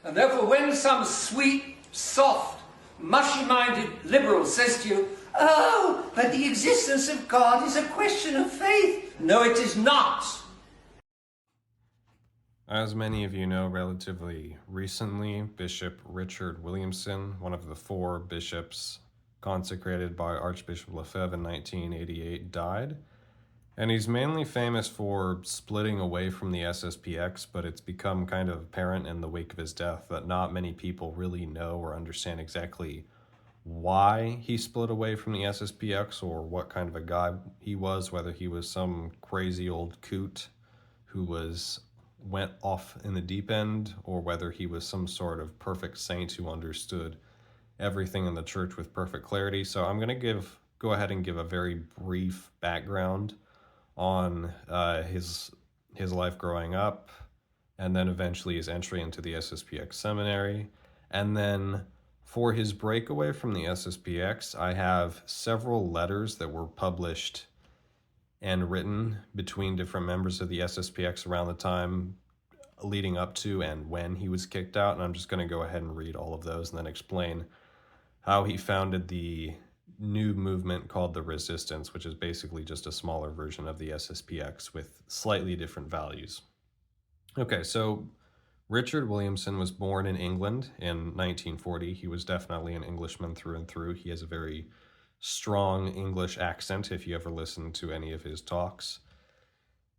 And therefore when some sweet, soft, mushy-minded liberal says to you, "Oh, but the existence of God is a question of faith." No, it is not. As many of you know, relatively recently, Bishop Richard Williamson, one of the 4 bishops consecrated by Archbishop Lefebvre in 1988, died. And he's mainly famous for splitting away from the SSPX, but it's become kind of apparent in the wake of his death that not many people really know or understand exactly why he split away from the SSPX or what kind of a guy he was, whether he was some crazy old coot who went off in the deep end, or whether he was some sort of perfect saint who understood everything in the church with perfect clarity. So I'm going to go ahead and give a very brief background on his life growing up, and then eventually his entry into the SSPX seminary. And then for his breakaway from the SSPX, I have several letters that were published and written between different members of the SSPX around the time leading up to and when he was kicked out. And I'm just going to go ahead and read all of those and then explain how he founded the new movement called the Resistance, which is basically just a smaller version of the SSPX with slightly different values. Okay, so Richard Williamson was born in England in 1940. He was definitely an Englishman through and through. He has a very strong English accent if you ever listen to any of his talks.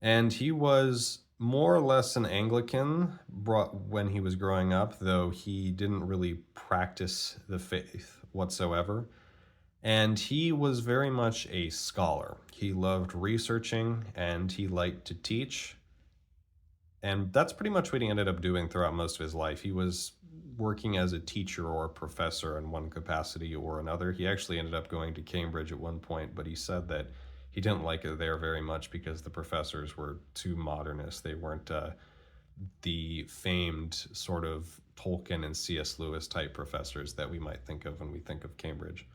And he was more or less an Anglican when he was growing up, though he didn't really practice the faith whatsoever. And he was very much a scholar. He loved researching and he liked to teach. And that's pretty much what he ended up doing throughout most of his life. He was working as a teacher or a professor in one capacity or another. He actually ended up going to Cambridge at one point, but he said that he didn't like it there very much because the professors were too modernist. They weren't the famed sort of Tolkien and C.S. Lewis type professors that we might think of when we think of Cambridge.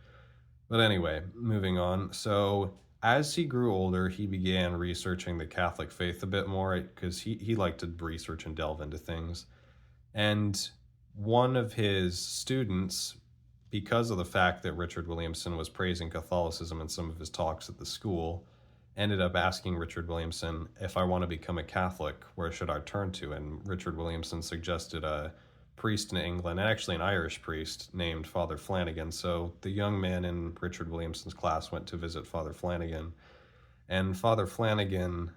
But anyway, moving on. So as he grew older, he began researching the Catholic faith a bit more because he liked to research and delve into things. And one of his students, because of the fact that Richard Williamson was praising Catholicism in some of his talks at the school, ended up asking Richard Williamson, "If I want to become a Catholic, where should I turn to?" And Richard Williamson suggested a priest in England, and actually an Irish priest named Father Flanagan. So the young man in Richard Williamson's class went to visit Father Flanagan, and Father Flanagan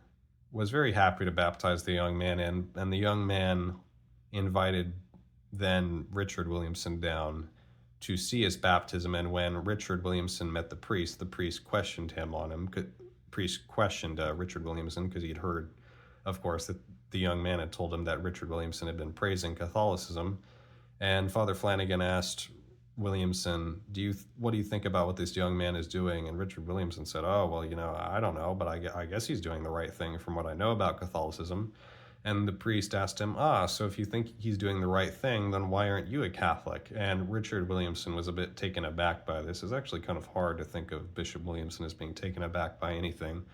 was very happy to baptize the young man, and the young man invited then Richard Williamson down to see his baptism. And when Richard Williamson met the priest questioned him on him. Priest questioned Richard Williamson because he'd heard, of course, that the young man had told him that Richard Williamson had been praising Catholicism. And Father Flanagan asked Williamson, what do you think about what this young man is doing? And Richard Williamson said, "Oh, well, I don't know, but I guess he's doing the right thing from what I know about Catholicism." And the priest asked him, "So if you think he's doing the right thing, then why aren't you a Catholic?" And Richard Williamson was a bit taken aback by this. It's actually kind of hard to think of Bishop Williamson as being taken aback by anything.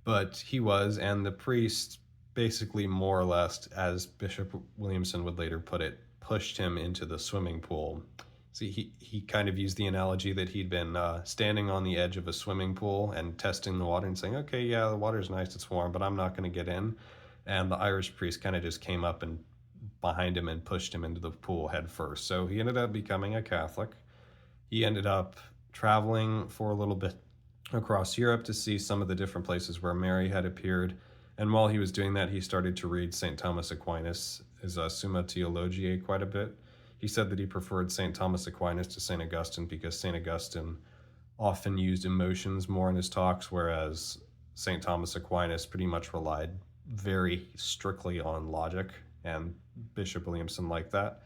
But he was, and the priest basically more or less, as Bishop Williamson would later put it, pushed him into the swimming pool. See, he kind of used the analogy that he'd been standing on the edge of a swimming pool and testing the water and saying, "Okay, yeah, the water's nice, it's warm, but I'm not going to get in." And the Irish priest kind of just came up and behind him and pushed him into the pool head first. So he ended up becoming a Catholic. He ended up traveling for a little bit across Europe to see some of the different places where Mary had appeared. And while he was doing that, he started to read St. Thomas Aquinas, his Summa Theologiae, quite a bit. He said that he preferred St. Thomas Aquinas to St. Augustine because St. Augustine often used emotions more in his talks, whereas St. Thomas Aquinas pretty much relied very strictly on logic, and Bishop Williamson liked that.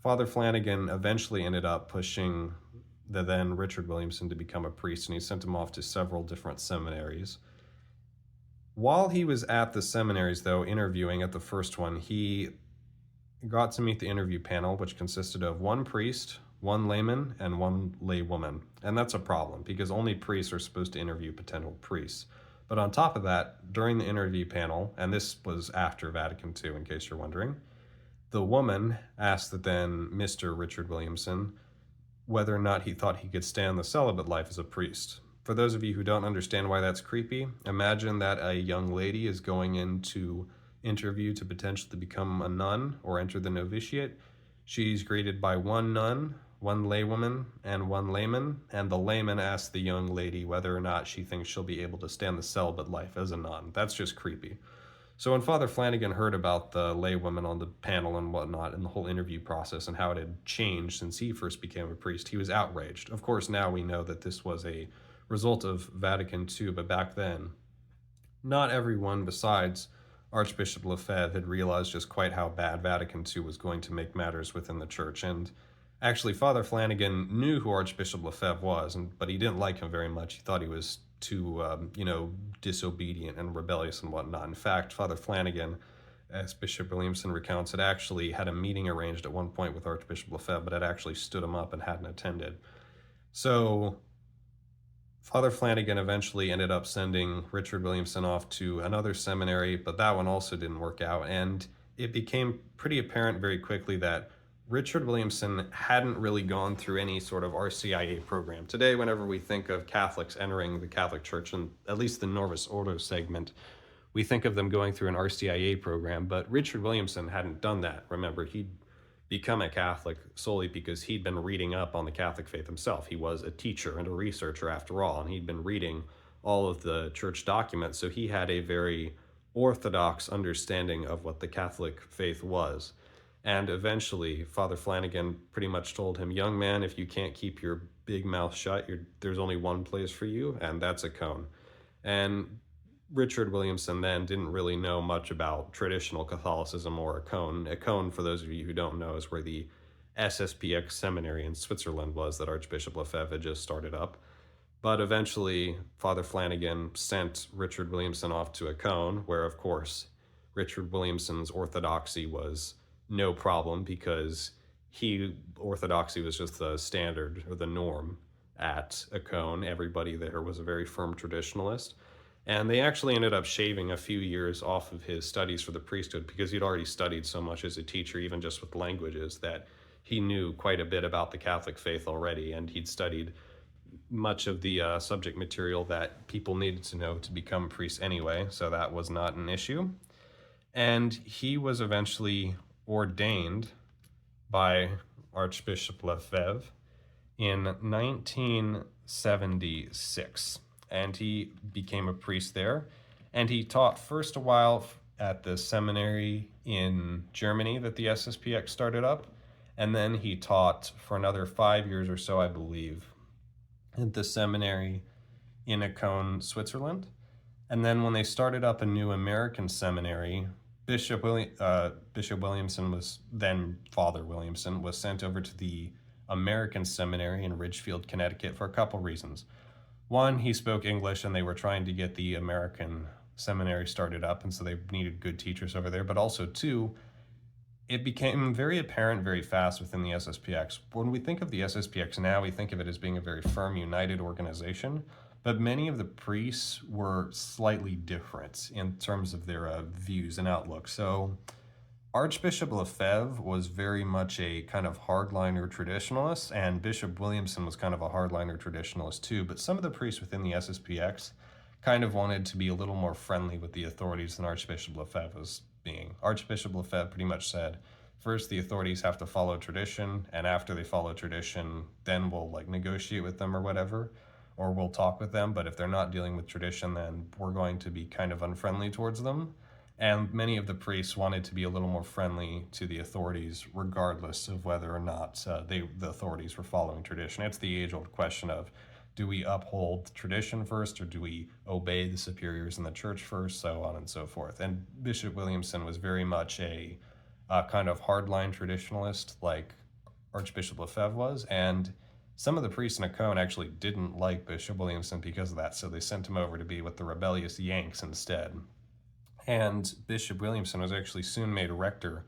Father Flanagan eventually ended up pushing the then Richard Williamson to become a priest, and he sent him off to several different seminaries. While he was at the seminaries, though, interviewing at the first one, he got to meet the interview panel, which consisted of one priest, one layman, and one lay woman. And that's a problem, because only priests are supposed to interview potential priests. But on top of that, during the interview panel, and this was after Vatican II, in case you're wondering, The woman asked then Mr. Richard Williamson whether or not he thought he could stand the celibate life as a priest. For those of you who don't understand why that's creepy, imagine that a young lady is going into interview to potentially become a nun or enter the novitiate. She's greeted by one nun, one laywoman, and one layman, and the layman asks the young lady whether or not she thinks she'll be able to stand the celibate life as a nun. That's just creepy. So when Father Flanagan heard about the laywomen on the panel and whatnot and the whole interview process and how it had changed since he first became a priest, he was outraged. Of course, now we know that this was a result of Vatican II, but back then, not everyone besides Archbishop Lefebvre had realized just quite how bad Vatican II was going to make matters within the church. And actually, Father Flanagan knew who Archbishop Lefebvre was, but he didn't like him very much. He thought he was too, disobedient and rebellious and whatnot. In fact, Father Flanagan, as Bishop Williamson recounts, had actually had a meeting arranged at one point with Archbishop Lefebvre, but had actually stood him up and hadn't attended. So Father Flanagan eventually ended up sending Richard Williamson off to another seminary, but that one also didn't work out. And it became pretty apparent very quickly that Richard Williamson hadn't really gone through any sort of RCIA program. Today, whenever we think of Catholics entering the Catholic Church, and at least the Novus Ordo segment, we think of them going through an RCIA program, but Richard Williamson hadn't done that. Remember, he'd become a Catholic solely because he'd been reading up on the Catholic faith himself. He was a teacher and a researcher after all, and he'd been reading all of the church documents, so he had a very orthodox understanding of what the Catholic faith was. And eventually, Father Flanagan pretty much told him, young man, if you can't keep your big mouth shut, there's only one place for you, and that's a cone. And Richard Williamson then didn't really know much about traditional Catholicism or a cone. A cone, for those of you who don't know, is where the SSPX seminary in Switzerland was that Archbishop Lefebvre had just started up. But eventually, Father Flanagan sent Richard Williamson off to a cone, where, of course, Richard Williamson's orthodoxy was no problem because orthodoxy was just the standard or the norm at a cone. Everybody there was a very firm traditionalist. And they actually ended up shaving a few years off of his studies for the priesthood because he'd already studied so much as a teacher, even just with languages, that he knew quite a bit about the Catholic faith already, and he'd studied much of the subject material that people needed to know to become priests anyway, so that was not an issue. And he was eventually ordained by Archbishop Lefebvre in 1976, and he became a priest there, and he taught first a while at the seminary in Germany that the SSPX started up, and then he taught for another 5 years or so, I believe, at the seminary in Aachen, Switzerland. And then when they started up a new American seminary, Bishop Williamson was then Father Williamson was sent over to the American seminary in Ridgefield, Connecticut for a couple reasons. One, he spoke English and they were trying to get the American seminary started up, and so they needed good teachers over there. But also, two, it became very apparent very fast within the SSPX. When we think of the SSPX now, we think of it as being a very firm, united organization, but many of the priests were slightly different in terms of their views and outlook. So Archbishop Lefebvre was very much a kind of hardliner traditionalist, and Bishop Williamson was kind of a hardliner traditionalist too, but some of the priests within the SSPX kind of wanted to be a little more friendly with the authorities than Archbishop Lefebvre was being. Archbishop Lefebvre pretty much said, first the authorities have to follow tradition, and after they follow tradition, then we'll negotiate with them or whatever, or we'll talk with them, but if they're not dealing with tradition, then we're going to be kind of unfriendly towards them. And many of the priests wanted to be a little more friendly to the authorities, regardless of whether or not the authorities were following tradition. It's the age-old question of, do we uphold tradition first, or do we obey the superiors in the church first, so on and so forth. And Bishop Williamson was very much a kind of hardline traditionalist, like Archbishop Lefebvre was, and some of the priests in Aachen actually didn't like Bishop Williamson because of that, so they sent him over to be with the rebellious Yanks instead. And Bishop Williamson was actually soon made rector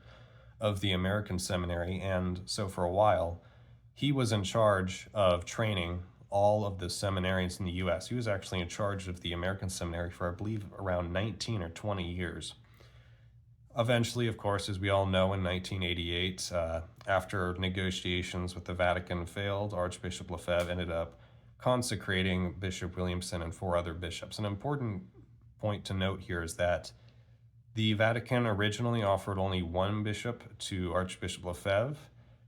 of the American seminary, and so for a while, he was in charge of training all of the seminarians in the U.S. He was actually in charge of the American seminary for, I believe, around 19 or 20 years. Eventually, of course, as we all know, in 1988, after negotiations with the Vatican failed, Archbishop Lefebvre ended up consecrating Bishop Williamson and 4 other bishops. An important point to note here is that the Vatican originally offered only 1 bishop to Archbishop Lefebvre,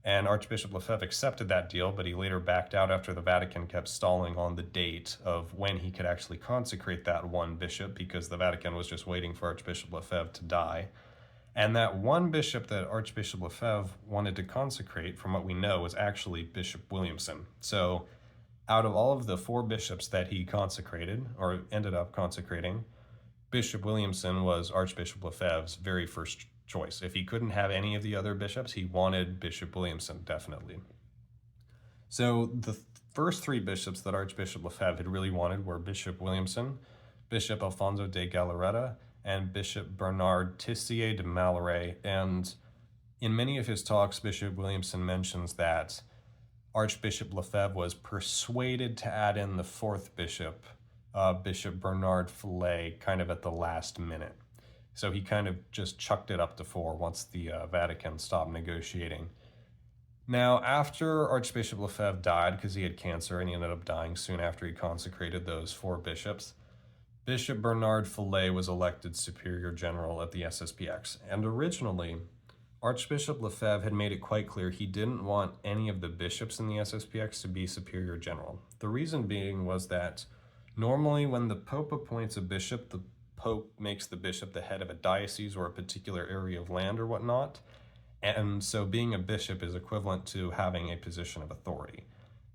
and Archbishop Lefebvre accepted that deal, but he later backed out after the Vatican kept stalling on the date of when he could actually consecrate that 1 bishop, because the Vatican was just waiting for Archbishop Lefebvre to die. And that 1 bishop that Archbishop Lefebvre wanted to consecrate, from what we know, was actually Bishop Williamson. So out of all of the 4 bishops that he consecrated, or ended up consecrating, Bishop Williamson was Archbishop Lefebvre's very first choice. If he couldn't have any of the other bishops, he wanted Bishop Williamson, definitely. So the first 3 bishops that Archbishop Lefebvre had really wanted were Bishop Williamson, Bishop Alfonso de Galarreta, and Bishop Bernard Tissier de Malloret. And in many of his talks, Bishop Williamson mentions that Archbishop Lefebvre was persuaded to add in the 4th bishop, Bishop Bernard Fellay, kind of at the last minute. So he kind of just chucked it up to 4 once the Vatican stopped negotiating. Now, after Archbishop Lefebvre died, because he had cancer and he ended up dying soon after he consecrated those 4 bishops, Bishop Bernard Fellay was elected Superior General at the SSPX. And originally, Archbishop Lefebvre had made it quite clear he didn't want any of the bishops in the SSPX to be Superior General. The reason being was that normally when the Pope appoints a bishop, the Pope makes the bishop the head of a diocese or a particular area of land or whatnot. And so being a bishop is equivalent to having a position of authority.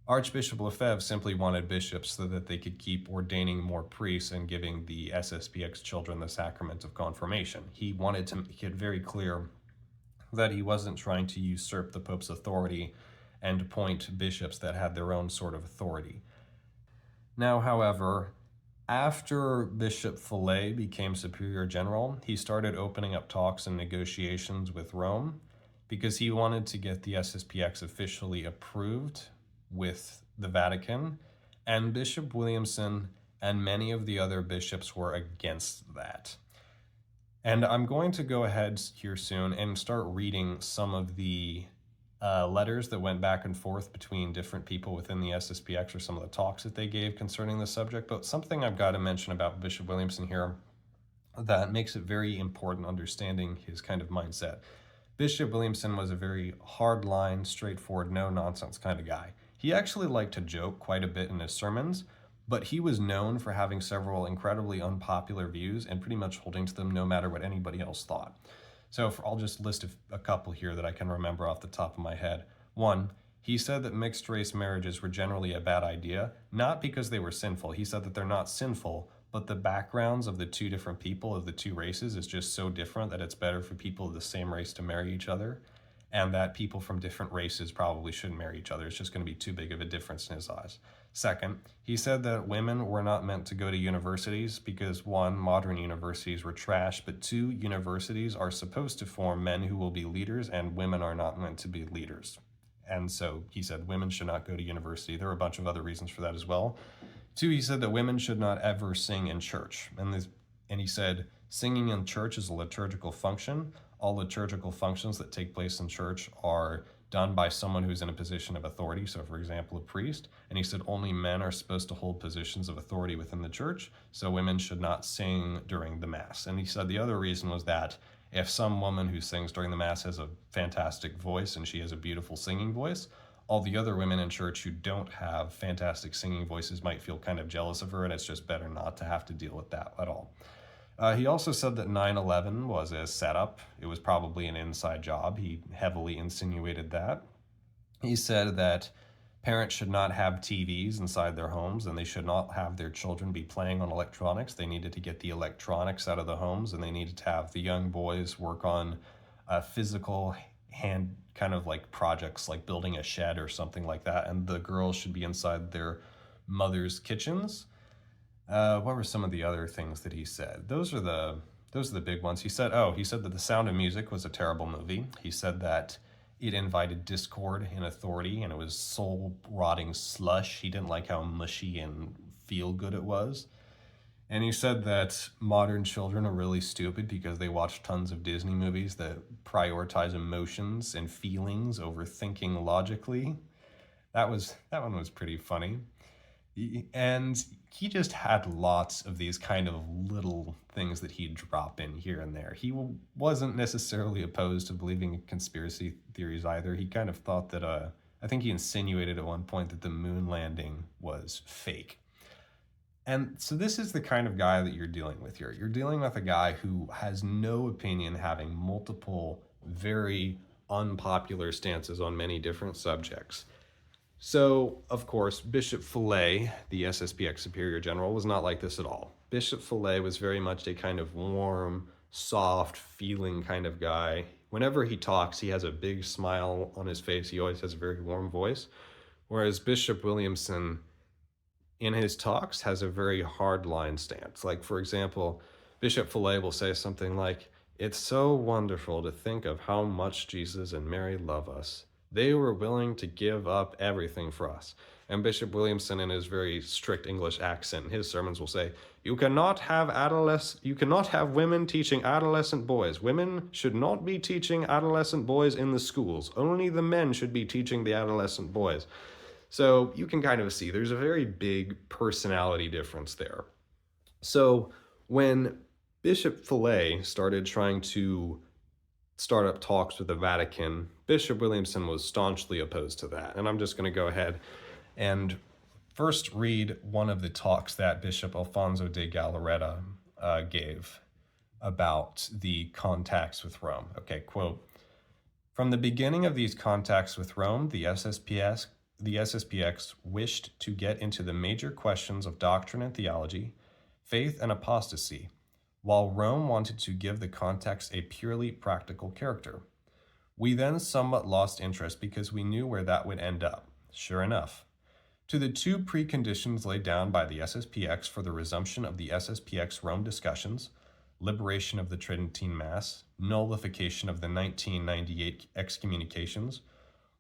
Archbishop Lefebvre simply wanted bishops so that they could keep ordaining more priests and giving the SSPX children the sacrament of confirmation. He wanted to make it very clear that he wasn't trying to usurp the Pope's authority and appoint bishops that had their own sort of authority. Now, however, after Bishop Fellay became Superior General, he started opening up talks and negotiations with Rome because he wanted to get the SSPX officially approved with the Vatican, and Bishop Williamson and many of the other bishops were against that. And I'm going to go ahead here soon and start reading some of the letters that went back and forth between different people within the SSPX, or some of the talks that they gave concerning the subject. But something I've got to mention about Bishop Williamson here that makes it very important understanding his kind of mindset. Bishop Williamson was a very hard-line, straightforward, no-nonsense kind of guy. He actually liked to joke quite a bit in his sermons, but he was known for having several incredibly unpopular views and pretty much holding to them no matter what anybody else thought. So I'll just list a couple here that I can remember off the top of my head. 1, he said that mixed-race marriages were generally a bad idea, not because they were sinful. He said that they're not sinful, but the backgrounds of the 2 different people of the 2 races is just so different that it's better for people of the same race to marry each other, and that people from different races probably shouldn't marry each other. It's just going to be too big of a difference in his eyes. 2nd, he said that women were not meant to go to universities because 1, modern universities were trash, but 2, universities are supposed to form men who will be leaders, and women are not meant to be leaders. And so he said women should not go to university. There were a bunch of other reasons for that as well. 2, he said that women should not ever sing in church. And he said singing in church is a liturgical function. All liturgical functions that take place in church are done by someone who's in a position of authority, so for example, a priest. And he said only men are supposed to hold positions of authority within the church, so women should not sing during the Mass. And he said the other reason was that if some woman who sings during the Mass has a fantastic voice and she has a beautiful singing voice, all the other women in church who don't have fantastic singing voices might feel kind of jealous of her, and it's just better not to have to deal with that at all. He also said that 9/11 was a setup. It was probably an inside job. He heavily insinuated that. He said that parents should not have TVs inside their homes, and they should not have their children be playing on electronics. They needed to get the electronics out of the homes, and they needed to have the young boys work on physical hand kind of like projects like building a shed or something like that, and the girls should be inside their mother's kitchens. What were some of the other things that he said? Those are the big ones. He said that The Sound of Music was a terrible movie. He said that it invited discord in authority and it was soul-rotting slush. He didn't like how mushy and feel-good it was. And he said that modern children are really stupid because they watch tons of Disney movies that prioritize emotions and feelings over thinking logically. That one was pretty funny. And he just had lots of these kind of little things that he'd drop in here and there. He wasn't necessarily opposed to believing in conspiracy theories either. He kind of thought that, I think he insinuated at one point that the moon landing was fake. And so this is the kind of guy that you're dealing with here. You're dealing with a guy who has no opinion, having multiple very unpopular stances on many different subjects. So, of course, Bishop Fellay, the SSPX Superior General, was not like this at all. Bishop Fellay was very much a kind of warm, soft, feeling kind of guy. Whenever he talks, he has a big smile on his face. He always has a very warm voice. Whereas Bishop Williamson, in his talks, has a very hardline stance. Like, for example, Bishop Fellay will say something like, "It's so wonderful to think of how much Jesus and Mary love us. They were willing to give up everything for us." And Bishop Williamson, in his very strict English accent, in his sermons will say, you cannot have women teaching adolescent boys. Women should not be teaching adolescent boys in the schools. Only the men should be teaching the adolescent boys." So you can kind of see there's a very big personality difference there. So when Bishop Fellay started trying to start up talks with the Vatican, Bishop Williamson was staunchly opposed to that. And I'm just going to go ahead and first read one of the talks that Bishop Alfonso de Galarreta gave about the contacts with Rome. Okay, quote, "From the beginning of these contacts with Rome, the SSPX wished to get into the major questions of doctrine and theology, faith and apostasy, while Rome wanted to give the contacts a purely practical character. We then somewhat lost interest because we knew where that would end up. Sure enough, to the two preconditions laid down by the SSPX for the resumption of the SSPX Rome discussions, liberation of the Tridentine Mass, nullification of the 1998 excommunications,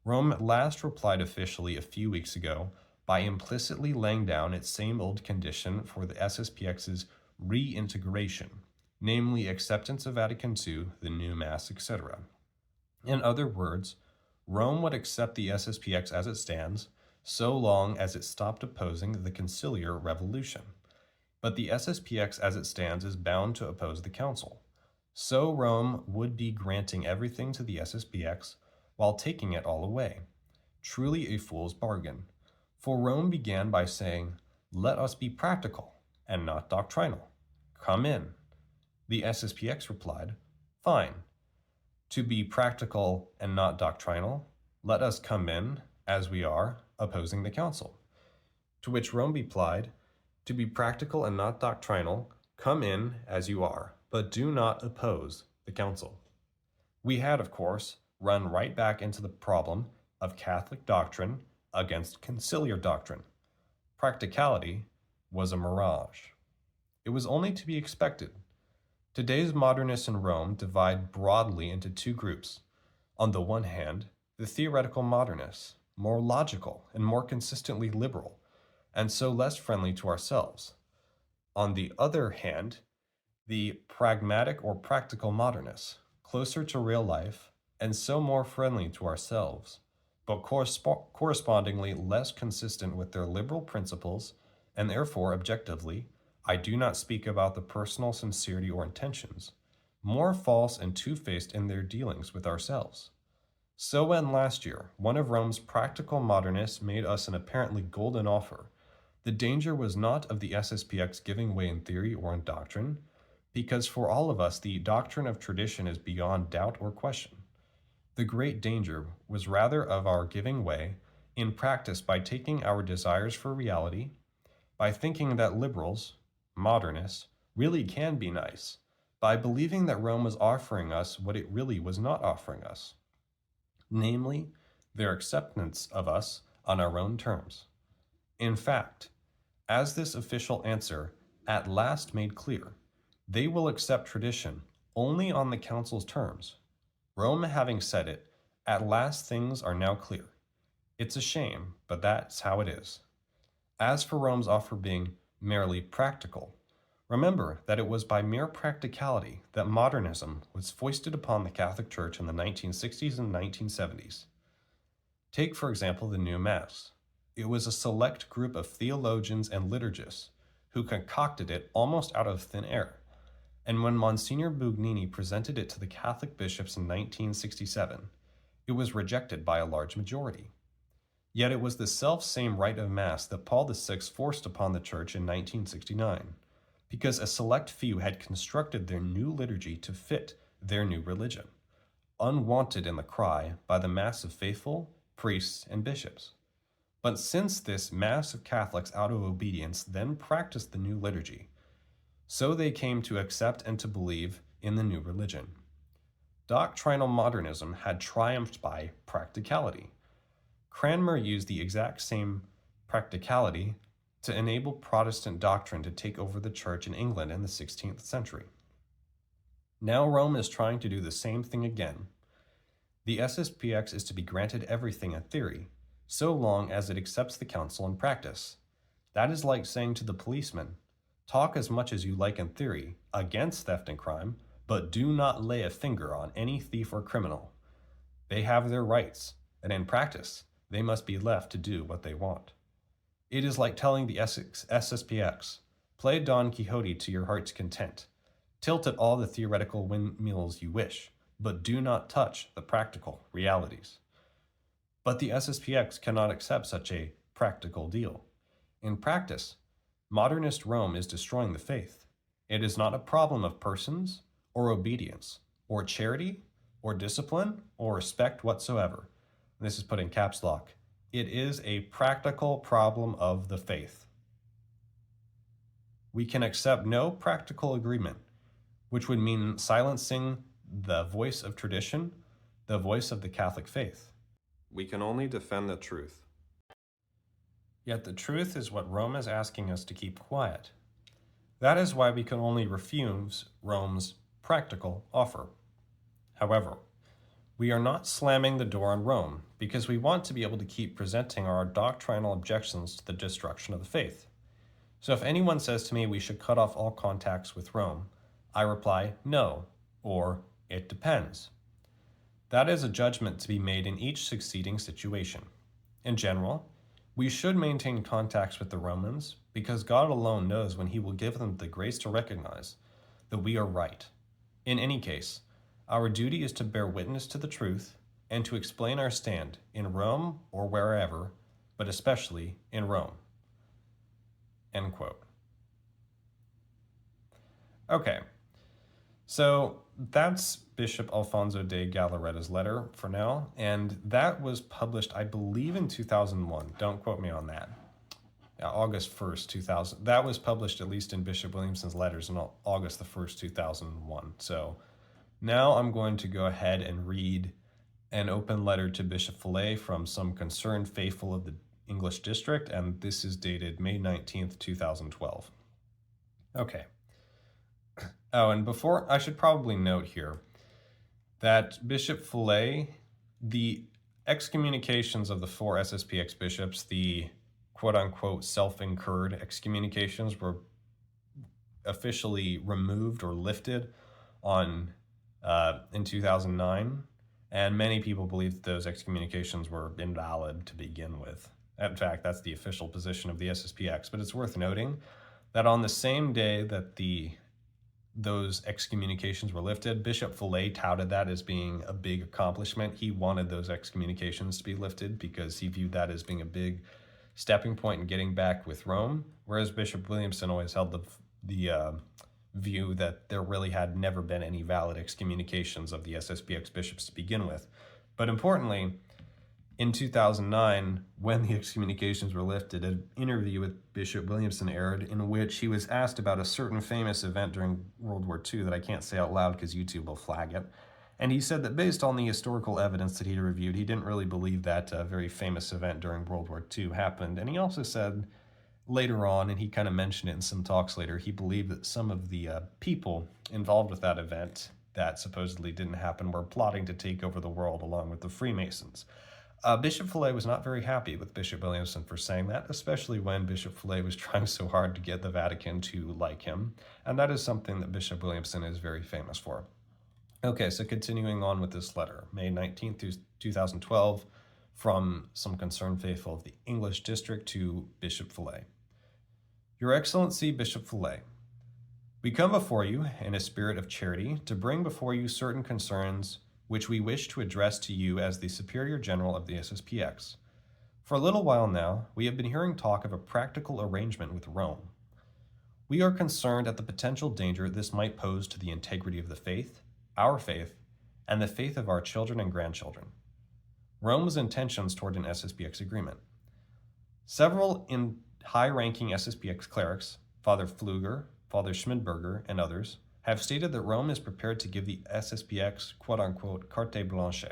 Rome at last replied officially a few weeks ago by implicitly laying down its same old condition for the SSPX's reintegration, namely acceptance of Vatican II, the new Mass, etc. In other words, Rome would accept the SSPX as it stands, so long as it stopped opposing the conciliar revolution. But the SSPX as it stands is bound to oppose the Council. So Rome would be granting everything to the SSPX while taking it all away. Truly a fool's bargain. For Rome began by saying, 'Let us be practical and not doctrinal. Come in.' The SSPX replied, 'Fine. To be practical and not doctrinal, let us come in, as we are, opposing the Council.' To which Rome replied, 'To be practical and not doctrinal, come in as you are, but do not oppose the Council.' We had, of course, run right back into the problem of Catholic doctrine against conciliar doctrine. Practicality was a mirage. It was only to be expected. Today's modernists in Rome divide broadly into two groups. On the one hand, the theoretical modernists, more logical and more consistently liberal, and so less friendly to ourselves. On the other hand, the pragmatic or practical modernists, closer to real life, and so more friendly to ourselves, but correspondingly less consistent with their liberal principles, and therefore, objectively, I do not speak about the personal sincerity or intentions, more false and two-faced in their dealings with ourselves. So when last year, one of Rome's practical modernists made us an apparently golden offer, the danger was not of the SSPX giving way in theory or in doctrine, because for all of us the doctrine of tradition is beyond doubt or question. The great danger was rather of our giving way in practice by taking our desires for reality, by thinking that liberals, modernists, really can be nice, by believing that Rome was offering us what it really was not offering us, namely, their acceptance of us on our own terms. In fact, as this official answer at last made clear, they will accept tradition only on the Council's terms. Rome having said it, at last things are now clear. It's a shame, but that's how it is. As for Rome's offer being merely practical, Remember that it was by mere practicality that modernism was foisted upon the Catholic Church in the 1960s and 1970s. Take, for example, the new Mass. It was a select group of theologians and liturgists who concocted it almost out of thin air. And when Monsignor Bugnini presented it to the Catholic bishops in 1967, it was rejected by a large majority. Yet it was the self-same rite of Mass that Paul VI forced upon the Church in 1969, because a select few had constructed their new liturgy to fit their new religion, unwanted in the cry by the mass of faithful, priests, and bishops. But since this mass of Catholics out of obedience then practiced the new liturgy, so they came to accept and to believe in the new religion. Doctrinal modernism had triumphed by practicality. Cranmer used the exact same practicality to enable Protestant doctrine to take over the Church in England in the 16th century. Now Rome is trying to do the same thing again. The SSPX is to be granted everything in theory, so long as it accepts the council in practice. That is like saying to the policeman, talk as much as you like in theory against theft and crime, but do not lay a finger on any thief or criminal. They have their rights, and in practice, they must be left to do what they want. It is like telling the SSPX, play Don Quixote to your heart's content. Tilt at all the theoretical windmills you wish, but do not touch the practical realities. But the SSPX cannot accept such a practical deal. In practice, modernist Rome is destroying the faith. It is not a problem of persons, or obedience, or charity, or discipline, or respect whatsoever. This is put in caps lock. It is a practical problem of the faith. We can accept no practical agreement, which would mean silencing the voice of tradition, the voice of the Catholic faith. We can only defend the truth. Yet the truth is what Rome is asking us to keep quiet. That is why we can only refuse Rome's practical offer. However, we are not slamming the door on Rome because we want to be able to keep presenting our doctrinal objections to the destruction of the faith. So if anyone says to me we should cut off all contacts with Rome, I reply, no, or it depends. That is a judgment to be made in each succeeding situation. In general, we should maintain contacts with the Romans because God alone knows when he will give them the grace to recognize that we are right. In any case, our duty is to bear witness to the truth and to explain our stand in Rome or wherever, but especially in Rome. End quote. Okay, so that's Bishop Alfonso de Galarreta's letter for now, and that was published, I believe, in 2001. Don't quote me on that. August 1st, 2000. That was published at least in Bishop Williamson's letters on August the 1st, 2001. So now I'm going to go ahead and read an open letter to Bishop Fellay from some concerned faithful of the English district, and this is dated May 19th, 2012. Okay. Oh, and before, I should probably note here that Bishop Fellay, the excommunications of the 4 SSPX bishops, the quote-unquote self-incurred excommunications, were officially removed or lifted in 2009, and many people believe that those excommunications were invalid to begin with. In fact, that's the official position of the SSPX, but it's worth noting that on the same day that those excommunications were lifted, Bishop Fellay touted that as being a big accomplishment. He wanted those excommunications to be lifted because he viewed that as being a big stepping point in getting back with Rome, whereas Bishop Williamson always held the view that there really had never been any valid excommunications of the SSPX bishops to begin with. But importantly, in 2009, when the excommunications were lifted, an interview with Bishop Williamson aired in which he was asked about a certain famous event during World War II that I can't say out loud because YouTube will flag it. And he said that based on the historical evidence that he'd reviewed, he didn't really believe that a very famous event during World War II happened. And he also said later on, and he kind of mentioned it in some talks later, he believed that some of the people involved with that event that supposedly didn't happen were plotting to take over the world along with the Freemasons. Bishop Fellay was not very happy with Bishop Williamson for saying that, especially when Bishop Fellay was trying so hard to get the Vatican to like him, and that is something that Bishop Williamson is very famous for. Okay, so continuing on with this letter, May 19th, 2012, from some concerned faithful of the English district to Bishop Fellay. Your Excellency, Bishop Fellay, we come before you in a spirit of charity to bring before you certain concerns which we wish to address to you as the Superior General of the SSPX. For a little while now, we have been hearing talk of a practical arrangement with Rome. We are concerned at the potential danger this might pose to the integrity of the faith, our faith, and the faith of our children and grandchildren. Rome's intentions toward an SSPX agreement. Several high-ranking SSPX clerics, Father Pfluger, Father Schmidberger, and others, have stated that Rome is prepared to give the SSPX quote-unquote carte blanche.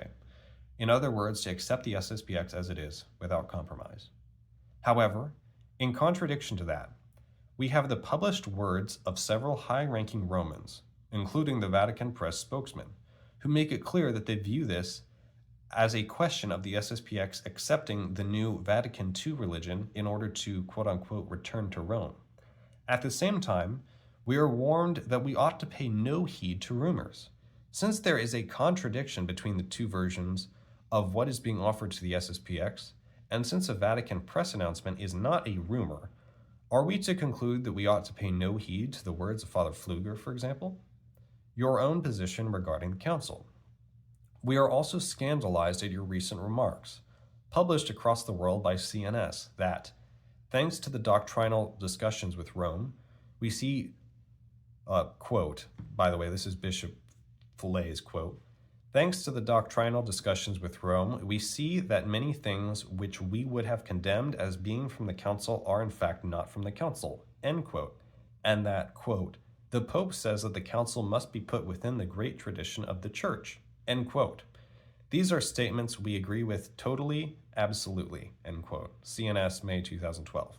In other words, to accept the SSPX as it is, without compromise. However, in contradiction to that, we have the published words of several high-ranking Romans, including the Vatican press spokesman, who make it clear that they view this as a question of the SSPX accepting the new Vatican II religion in order to quote-unquote return to Rome. At the same time, we are warned that we ought to pay no heed to rumors. Since there is a contradiction between the two versions of what is being offered to the SSPX, and since a Vatican press announcement is not a rumor, are we to conclude that we ought to pay no heed to the words of Father Pfluger, for example? Your own position regarding the Council. We are also scandalized at your recent remarks, published across the world by CNS, that, thanks to the doctrinal discussions with Rome, we see quote, by the way, this is Bishop Fellay's quote, thanks to the doctrinal discussions with Rome, we see that many things which we would have condemned as being from the council are in fact not from the council, end quote, and that, quote, the Pope says that the council must be put within the great tradition of the Church, end quote. These are statements we agree with totally, absolutely, end quote. CNS, May 2012.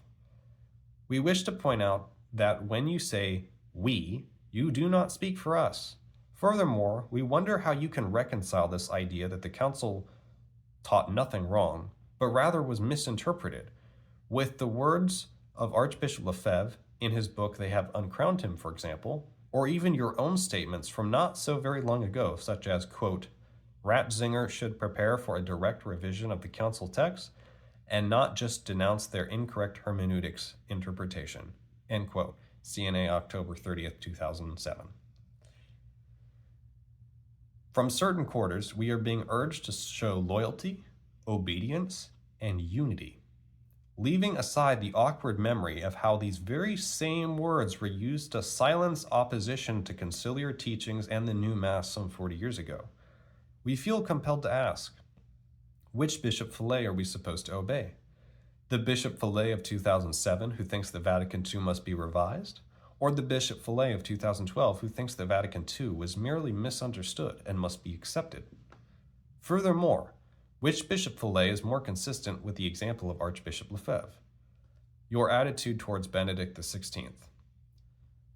We wish to point out that when you say we, you do not speak for us. Furthermore, we wonder how you can reconcile this idea that the council taught nothing wrong, but rather was misinterpreted, with the words of Archbishop Lefebvre in his book They Have Uncrowned Him, for example, or even your own statements from not so very long ago, such as, quote, Ratzinger should prepare for a direct revision of the council text and not just denounce their incorrect hermeneutics interpretation, end quote. CNA, October 30th, 2007. From certain quarters, we are being urged to show loyalty, obedience, and unity, leaving aside the awkward memory of how these very same words were used to silence opposition to conciliar teachings and the new Mass some 40 years ago. We feel compelled to ask, which Bishop Fellay are we supposed to obey? The Bishop Fellay of 2007 who thinks the Vatican II must be revised? Or the Bishop Fellay of 2012 who thinks the Vatican II was merely misunderstood and must be accepted? Furthermore, which Bishop Fellay is more consistent with the example of Archbishop Lefebvre? Your attitude towards Benedict XVI.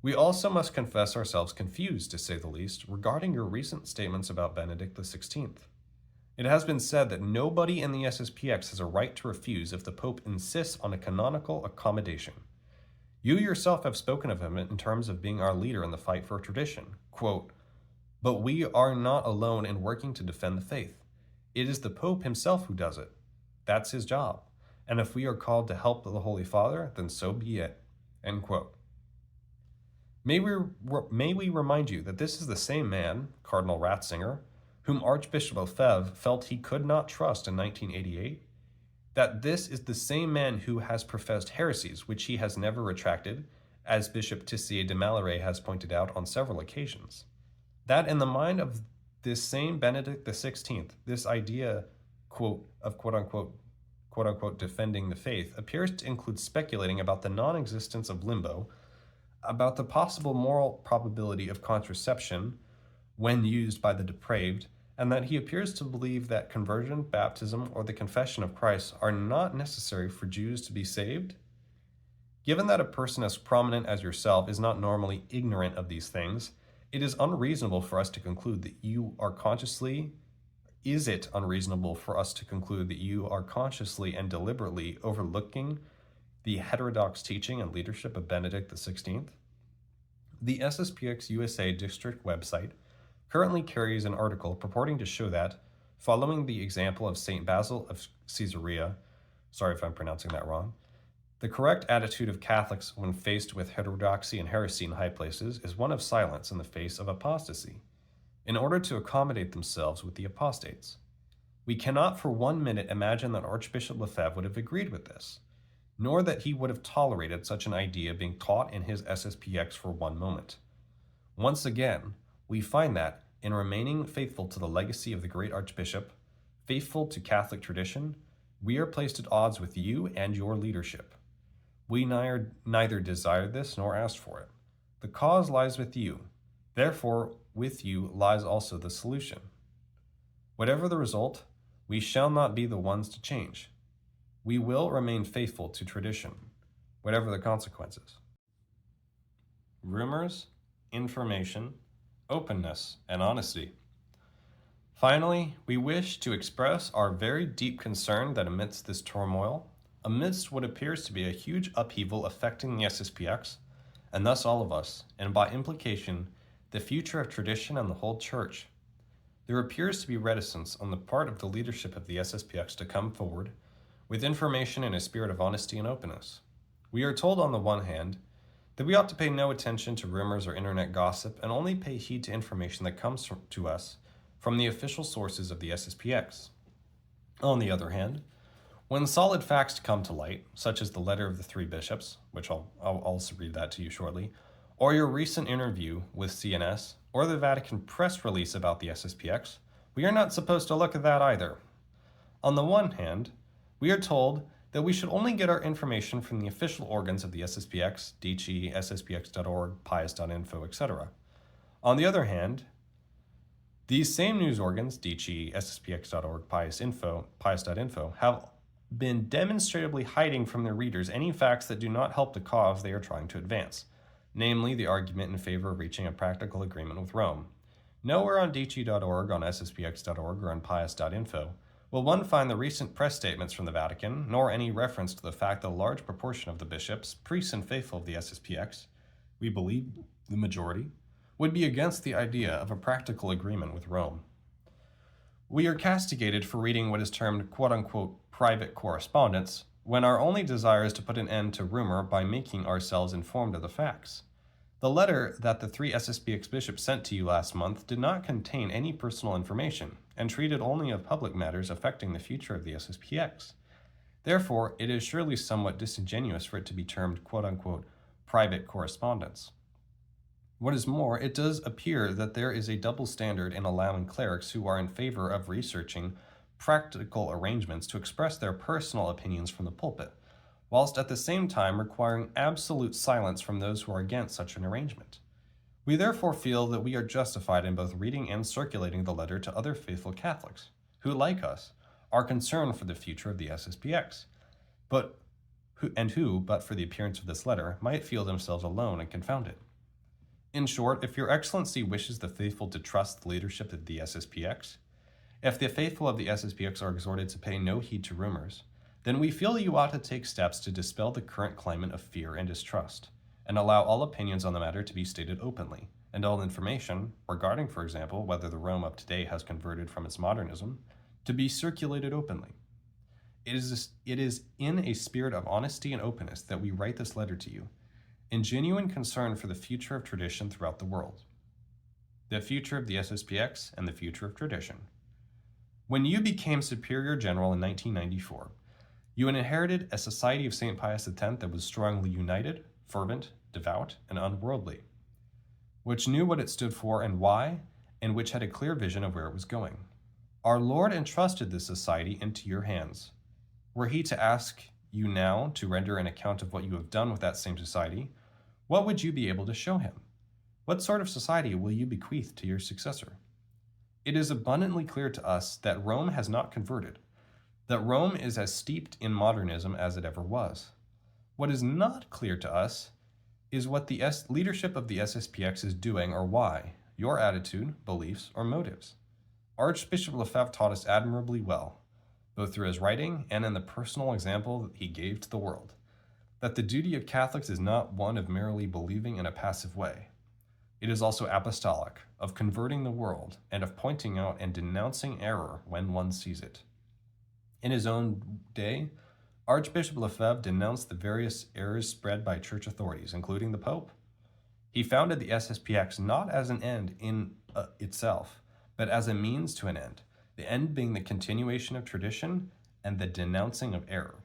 We also must confess ourselves confused, to say the least, regarding your recent statements about Benedict XVI. It has been said that nobody in the SSPX has a right to refuse if the Pope insists on a canonical accommodation. You yourself have spoken of him in terms of being our leader in the fight for tradition. Quote, but we are not alone in working to defend the faith. It is the Pope himself who does it. That's his job. And if we are called to help the Holy Father, then so be it. End quote. May we remind you that this is the same man, Cardinal Ratzinger, whom Archbishop Lefebvre felt he could not trust in 1988, that this is the same man who has professed heresies which he has never retracted, as Bishop Tissier de Malaret has pointed out on several occasions. That in the mind of this same Benedict XVI, this idea, quote, of quote-unquote defending the faith appears to include speculating about the non-existence of limbo, about the possible moral probability of contraception when used by the depraved, and that he appears to believe that conversion, baptism, or the confession of Christ are not necessary for Jews to be saved. Given that a person as prominent as yourself is not normally ignorant of these things, it is unreasonable for us to conclude that you are consciously is it unreasonable for us to conclude that you are consciously and deliberately overlooking the heterodox teaching and leadership of Benedict XVI? The SSPX USA district website currently carries an article purporting to show that, following the example of St. Basil of Caesarea, sorry if I'm pronouncing that wrong, the correct attitude of Catholics when faced with heterodoxy and heresy in high places is one of silence in the face of apostasy, in order to accommodate themselves with the apostates. We cannot for 1 minute imagine that Archbishop Lefebvre would have agreed with this, nor that he would have tolerated such an idea being taught in his SSPX for 1 moment. Once again, we find that, in remaining faithful to the legacy of the great Archbishop, faithful to Catholic tradition, we are placed at odds with you and your leadership. We neither desired this nor asked for it. The cause lies with you. Therefore, with you lies also the solution. Whatever the result, we shall not be the ones to change. We will remain faithful to tradition, whatever the consequences. Rumors, information, openness, and honesty. Finally, we wish to express our very deep concern that amidst this turmoil, amidst what appears to be a huge upheaval affecting the SSPX, and thus all of us, and by implication, the future of tradition and the whole Church, there appears to be reticence on the part of the leadership of the SSPX to come forward with information in a spirit of honesty and openness. We are told on the one hand that we ought to pay no attention to rumors or internet gossip and only pay heed to information that comes to us from the official sources of the SSPX. On the other hand, when solid facts come to light, such as the letter of the 3 bishops, which I'll also read that to you shortly, or your recent interview with CNS, or the Vatican press release about the SSPX, we are not supposed to look at that either. On the one hand, we are told that we should only get our information from the official organs of the SSPX, DC, SSPX.org, Pius.info, etc. On the other hand, these same news organs, DC, SSPX.org, Pius.info, have been demonstrably hiding from their readers any facts that do not help the cause they are trying to advance, namely the argument in favor of reaching a practical agreement with Rome. Nowhere on DC.org, on SSPX.org, or on Pius.info will one find the recent press statements from the Vatican, nor any reference to the fact that a large proportion of the bishops, priests, and faithful of the SSPX, we believe the majority, would be against the idea of a practical agreement with Rome. We are castigated for reading what is termed quote-unquote private correspondence, when our only desire is to put an end to rumor by making ourselves informed of the facts. The letter that the 3 SSPX bishops sent to you last month did not contain any personal information, and treated only of public matters affecting the future of the SSPX. Therefore, it is surely somewhat disingenuous for it to be termed quote-unquote private correspondence. What is more, it does appear that there is a double standard in allowing clerics who are in favor of researching practical arrangements to express their personal opinions from the pulpit, whilst at the same time requiring absolute silence from those who are against such an arrangement. We therefore feel that we are justified in both reading and circulating the letter to other faithful Catholics, who, like us, are concerned for the future of the SSPX, but for the appearance of this letter, might feel themselves alone and confounded. In short, if your Excellency wishes the faithful to trust the leadership of the SSPX, if the faithful of the SSPX are exhorted to pay no heed to rumors, then we feel you ought to take steps to dispel the current climate of fear and distrust, and allow all opinions on the matter to be stated openly, and all information, regarding, for example, whether the Rome of today has converted from its modernism, to be circulated openly. It is in a spirit of honesty and openness that we write this letter to you, in genuine concern for the future of tradition throughout the world, the future of the SSPX, and the future of tradition. When you became Superior General in 1994, you inherited a society of St. Pius X that was strongly united, fervent, devout, and unworldly, which knew what it stood for and why, and which had a clear vision of where it was going. Our Lord entrusted this society into your hands. Were he to ask you now to render an account of what you have done with that same society, what would you be able to show him? What sort of society will you bequeath to your successor? It is abundantly clear to us that Rome has not converted, that Rome is as steeped in modernism as it ever was. What is not clear to us is what the leadership of the SSPX is doing or why, your attitude, beliefs, or motives. Archbishop Lefebvre taught us admirably well, both through his writing and in the personal example that he gave to the world, that the duty of Catholics is not one of merely believing in a passive way. It is also apostolic, of converting the world and of pointing out and denouncing error when one sees it. In his own day, Archbishop Lefebvre denounced the various errors spread by church authorities, including the Pope. He founded the SSPX not as an end in itself, but as a means to an end, the end being the continuation of tradition and the denouncing of error.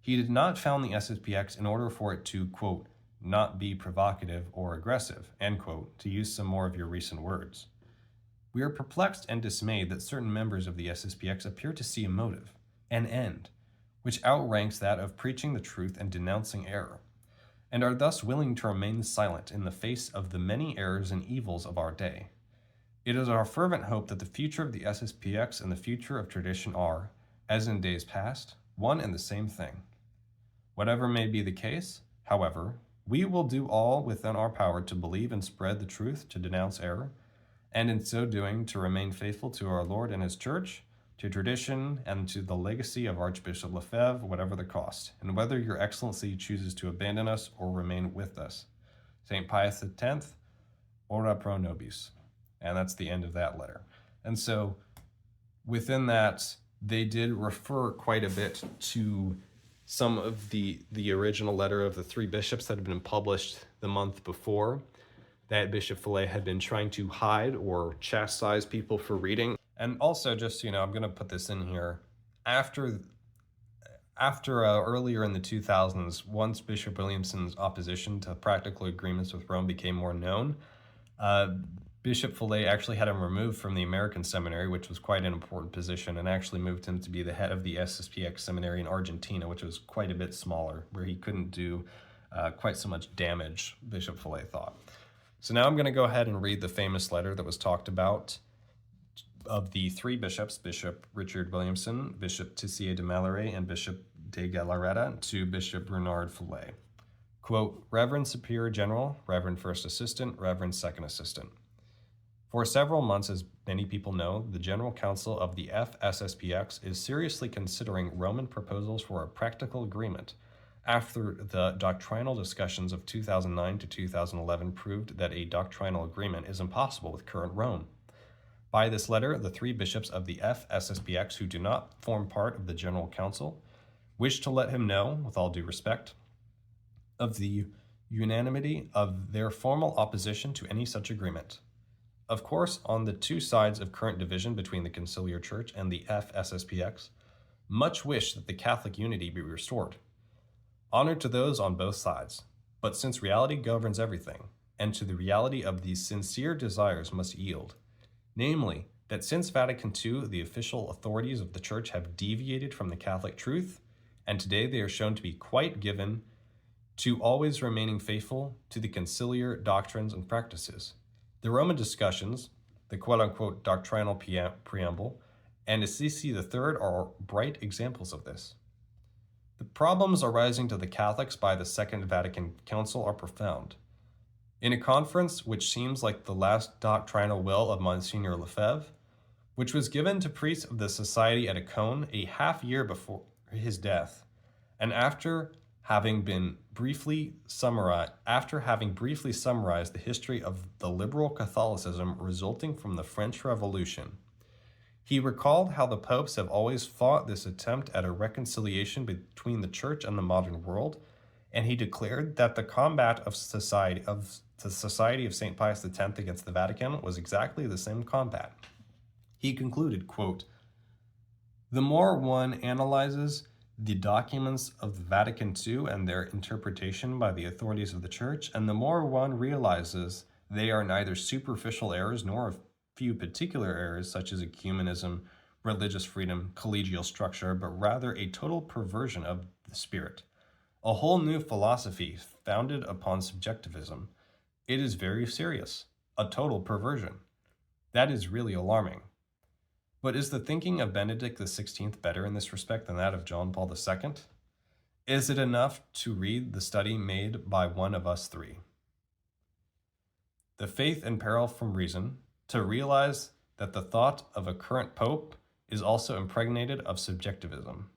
He did not found the SSPX in order for it to, quote, not be provocative or aggressive, end quote, to use some more of your recent words. We are perplexed and dismayed that certain members of the SSPX appear to see a motive, an end, which outranks that of preaching the truth and denouncing error, and are thus willing to remain silent in the face of the many errors and evils of our day. It is our fervent hope that the future of the SSPX and the future of tradition are, as in days past, one and the same thing. Whatever may be the case, however, we will do all within our power to believe and spread the truth, to denounce error, and in so doing to remain faithful to our Lord and his church, to tradition, and to the legacy of Archbishop Lefebvre, whatever the cost, and whether your excellency chooses to abandon us or remain with us. St. Pius X, ora pro nobis. And that's the end of that letter. And so within that, they did refer quite a bit to some of the original letter of the three bishops that had been published the month before, that Bishop Fellay had been trying to hide or chastise people for reading. And also, just, I'm going to put this in here, after earlier in the 2000s, once Bishop Williamson's opposition to practical agreements with Rome became more known, Bishop Fellay actually had him removed from the American seminary, which was quite an important position, and actually moved him to be the head of the SSPX seminary in Argentina, which was quite a bit smaller, where he couldn't do quite so much damage, Bishop Fellay thought. So now I'm going to go ahead and read the famous letter that was talked about of the three bishops, Bishop Richard Williamson, Bishop Tissier de Malaret, and Bishop de Galarreta, to Bishop Bernard Fellay. Quote, Reverend Superior General, Reverend First Assistant, Reverend Second Assistant. For several months, as many people know, the General Council of the FSSPX is seriously considering Roman proposals for a practical agreement after the doctrinal discussions of 2009 to 2011 proved that a doctrinal agreement is impossible with current Rome. By this letter, the three bishops of the FSSPX who do not form part of the General Council wish to let him know, with all due respect, of the unanimity of their formal opposition to any such agreement. Of course, on the two sides of current division between the Conciliar Church and the FSSPX, much wish that the Catholic unity be restored. Honor to those on both sides, but since reality governs everything, and to the reality of these sincere desires must yield, namely, that since Vatican II, the official authorities of the Church have deviated from the Catholic truth, and today they are shown to be quite given to always remaining faithful to the conciliar doctrines and practices. The Roman discussions, the quote-unquote doctrinal preamble, and Assisi III are bright examples of this. The problems arising to the Catholics by the Second Vatican Council are profound. In a conference which seems like the last doctrinal will of Monsignor Lefebvre, which was given to priests of the Society at Aquinas a half year before his death, and after having briefly summarized the history of the liberal Catholicism resulting from the French Revolution, he recalled how the popes have always fought this attempt at a reconciliation between the Church and the modern world, and he declared that the combat of the Society of St. Pius X against the Vatican was exactly the same combat. He concluded, quote, the more one analyzes the documents of the Vatican II and their interpretation by the authorities of the Church, and the more one realizes they are neither superficial errors nor a few particular errors such as ecumenism, religious freedom, collegial structure, but rather a total perversion of the spirit, a whole new philosophy founded upon subjectivism. It is very serious, a total perversion. That is really alarming. But is the thinking of Benedict XVI better in this respect than that of John Paul II? Is it enough to read the study made by one of us three? The faith and peril from reason, to realize that the thought of a current pope is also impregnated of subjectivism.